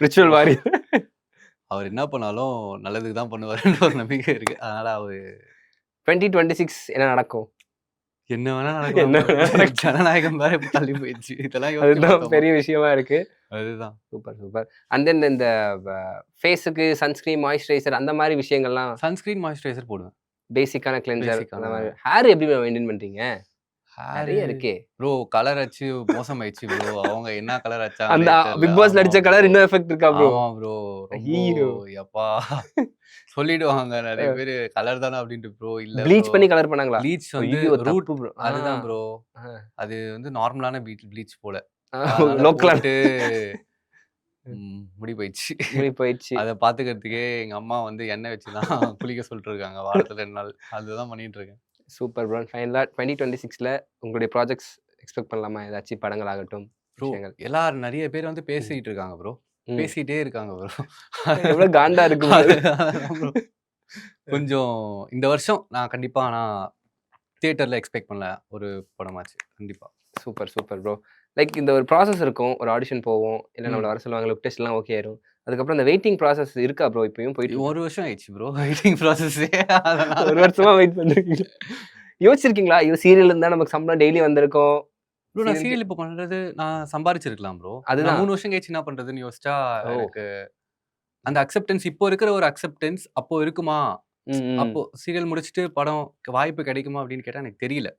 [SPEAKER 1] Ritual warrior.
[SPEAKER 2] அவர் என்ன பண்ணாலும் நல்லதுக்கு தான் பண்ணுவாருன்ற ஒரு நம்பிக்கை இருக்கு. அதனால அவரு
[SPEAKER 1] 2026 என்ன நடக்கும்?
[SPEAKER 2] என்ன வேணா நடக்கலாம்
[SPEAKER 1] என்ன
[SPEAKER 2] ப்ரோ.
[SPEAKER 1] வேணா நடக்கும்.
[SPEAKER 2] ஜனநாயகம் வேற இப்ப தள்ளி போயிடுச்சு. இதெல்லாம் யோசிச்சு
[SPEAKER 1] அதுதான்
[SPEAKER 2] பார்த்தோமா?
[SPEAKER 1] பெரிய விஷயமா இருக்கு.
[SPEAKER 2] அதுதான்.
[SPEAKER 1] Super, super. அண்ட் தென் இந்த வ ஃபேஸுக்கு சன்ஸ்கிரீன், மாய்ஸ்சரைசர் அந்த மாரி விஷயங்கள்லாம்
[SPEAKER 2] சன்ஸ்கிரீன், மாய்ஸ்சரைசர் போடுவேன்.
[SPEAKER 1] பேசிக்கான கிளென்சர் அந்த
[SPEAKER 2] பேசிக்கான
[SPEAKER 1] மாரி. ஹேர் எப்படி மெயின்டெயின் பண்றீங்க?
[SPEAKER 2] ஹேரு
[SPEAKER 1] நெறைய இருக்கே.
[SPEAKER 2] ப்ரோ கலர் அடிச்சு மோசமாயிடுச்சு ப்ரோ. அவங்க என்ன கலர் அடிச்சாங்கன்னே
[SPEAKER 1] அந்த
[SPEAKER 2] தெரியல.
[SPEAKER 1] பிக் பாஸ்ல
[SPEAKER 2] ஆமா
[SPEAKER 1] அடிச்ச
[SPEAKER 2] ப்ரோ.
[SPEAKER 1] கலர் இன்னும் எஃபெக்ட் இருக்கா ப்ரோ?
[SPEAKER 2] ஆமா ப்ரோ. ரொம்ப
[SPEAKER 1] ஐய்யயோ!
[SPEAKER 2] யப்பா! சொல்லிடுவாங்க நெறைய
[SPEAKER 1] அ
[SPEAKER 2] பேரு கலர் தானே அப்டின்ட்டு ப்ரோ. இல்ல
[SPEAKER 1] ப்ளீச்
[SPEAKER 2] ப்ரோ.
[SPEAKER 1] பண்ணி கலர் பண்ணாங்களா?
[SPEAKER 2] ப்ளீச் வந்து
[SPEAKER 1] ஐய்யயோ!
[SPEAKER 2] ரூட்
[SPEAKER 1] தப்பு ப்ரோ.
[SPEAKER 2] அதுதான் ப்ரோ.
[SPEAKER 1] ஆ.
[SPEAKER 2] அது வந்து நார்மலான ப்ளீச் போல.
[SPEAKER 1] ஆ.
[SPEAKER 2] அதனால
[SPEAKER 1] லோக்கலா
[SPEAKER 2] போட்டு முடி போயிடுச்சு.
[SPEAKER 1] முடி போயிடுச்சு.
[SPEAKER 2] அத பாத்துக்கிறதுக்கே எங்க அம்மா வந்து எண்ணெய் வச்சு தான் குளிக்க சொல்லிட்டு இருக்காங்க. வாரத்துல 2 நாள். அதுதான் பண்ணிட்டு இருக்கேன்.
[SPEAKER 1] Super bro. ஃபைனலா 2026ல உங்களுடைய ப்ராஜெக்ட்ஸ் எக்ஸ்பெக்ட் பண்ணலாமா? ஏதாச்சும் படங்கள் ஆகட்டும்,
[SPEAKER 2] ப்ரோ
[SPEAKER 1] விஷயங்கள்.
[SPEAKER 2] எல்லாரும் நெறைய பேர் வந்து
[SPEAKER 1] ம்.
[SPEAKER 2] பேசிட்டு இருக்காங்க ப்ரோ.
[SPEAKER 1] ம்.
[SPEAKER 2] பேசிட்டே இருக்காங்க ப்ரோ.
[SPEAKER 1] எவ்வளோ காண்டா இருக்கு ப்ரோ அது.
[SPEAKER 2] அதுதான் ப்ரோ. கொஞ்சம் இந்த வருஷம் நான் கண்டிப்பா தியேட்டர்ல எக்ஸ்பெக்ட் பண்ணல ஒரு படமாச்சு. கண்டிப்பா.
[SPEAKER 1] Super, super bro. லைக் இந்த ஒரு ப்ராசஸ் இருக்கும். ஒரு ஆடிஷன் போவோம். இல்ல நம்மள
[SPEAKER 2] ம்.
[SPEAKER 1] வர சொல்லுவாங்க. லுக் டெஸ்ட்லாம் ஓகே ஆயிரும். அதுக்கப்புறம் அந்த வெயிட்டிங் ப்ராசஸ் இருக்கா ப்ரோ? இப்பயும் போயிட்டு இருக்கா?
[SPEAKER 2] 1 வருஷம் ஆயிடுச்சு ப்ரோ. வெயிட்டிங் ப்ராசஸே அதனால
[SPEAKER 1] 1 வருஷமா வெயிட் பண்ணிருக்கீங்க. யோசிச்சிருக்கீங்களா? ஐயோ! சீரியல் இருந்தா நமக்கு சம்பளம் டெய்லி வந்திருக்கும்.
[SPEAKER 2] ப்ரோ நான் சீரியல் இப்போ பண்றது நான் சம்பாரிச்சிருக்கலாம் ப்ரோ.
[SPEAKER 1] அதுதான்.
[SPEAKER 2] நான் 3 வருஷம் கழிச்சு என்ன பண்றதுன்னு யோசிச்சா
[SPEAKER 1] ஓ.
[SPEAKER 2] எனக்கு அந்த அக்செப்டன்ஸ் இப்போ இருக்கிற ஒரு அக்செப்டன்ஸ் அப்போ இருக்குமா? அப்போ சீரியல் முடிச்சுட்டு படம் வாய்ப்பு கிடைக்குமா அப்படின்னு கேட்டா எனக்கு தெரியல.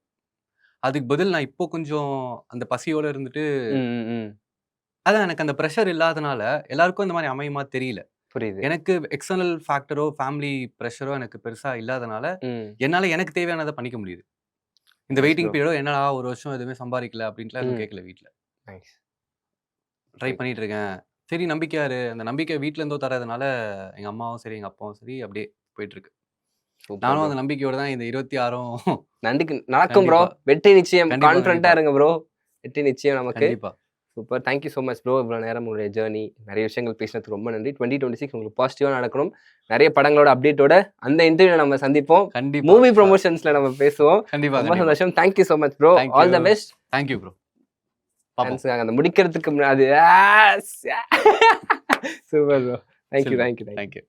[SPEAKER 2] அதுக்கு பதில் நான் இப்போ கொஞ்சம் அந்த பசியோட இருந்துட்டு அதான் எனக்கு அந்த பிரஷர் இல்லாதனால எல்லாருக்கும் இந்த மாதிரி அமையுமா தெரியல.
[SPEAKER 1] புரியுது.
[SPEAKER 2] எனக்கு எக்ஸ்டர்னல் ஃபேக்டரோ ஃபேமிலி ப்ரெஷரோ எனக்கு பெருசா இல்லாதனால என்னால எனக்கு தேவையானதை பண்ணிக்க முடியுது. இந்த வெயிட்டிங் பீரியடோ என்னடா ஒரு வருஷம் எதுவுமே சம்பாதிக்கல அப்படின்ட்டுலாம் எதுவும் கேட்கல வீட்ல. ட்ரை பண்ணிட்டு இருக்கேன். சரி நம்பிக்கையா இரு. அந்த நம்பிக்கை வீட்ல இருந்தோ தரதுனால எங்க அம்மாவும் சரி, எங்க அப்பாவும் சரி அப்படியே போயிட்டு இருக்கு. நானும் அந்த நம்பிக்கையோட தான் இந்த 26ம்
[SPEAKER 1] நன்றிக்கு நடக்கும் ப்ரோ. வெற்றி நிச்சயம்.
[SPEAKER 2] கண்டிப்பா,
[SPEAKER 1] கான்ஃபிடென்ட்டா இருங்க ப்ரோ. வெற்றி நிச்சயம் நமக்கு.
[SPEAKER 2] கண்டிப்பா.
[SPEAKER 1] Super. Thank you so much bro. இவ்வளோ நேரம் உங்களுடைய ஜேர்னி நிறைய விஷயங்கள் பேசினதுக்கு ரொம்ப நன்றி. 2026 உங்களுக்கு பாசிட்டிவா நடக்கணும். நிறைய படங்களோட அப்டேட்டோட அந்த இன்டர்வியூல நம்ம சந்திப்போம்.
[SPEAKER 2] கண்டிப்பா.
[SPEAKER 1] மூவி ப்ரமோஷன்ஸ்ல நம்ம பேசுவோம்.
[SPEAKER 2] கண்டிப்பா.
[SPEAKER 1] ரொம்ப சந்தோஷம். Thank you so much bro. All the best.
[SPEAKER 2] Thank you bro.
[SPEAKER 1] அந்த முடிக்கிறதுக்கு முன்னாடி சூப்பர் ப்ரோ. Thank you.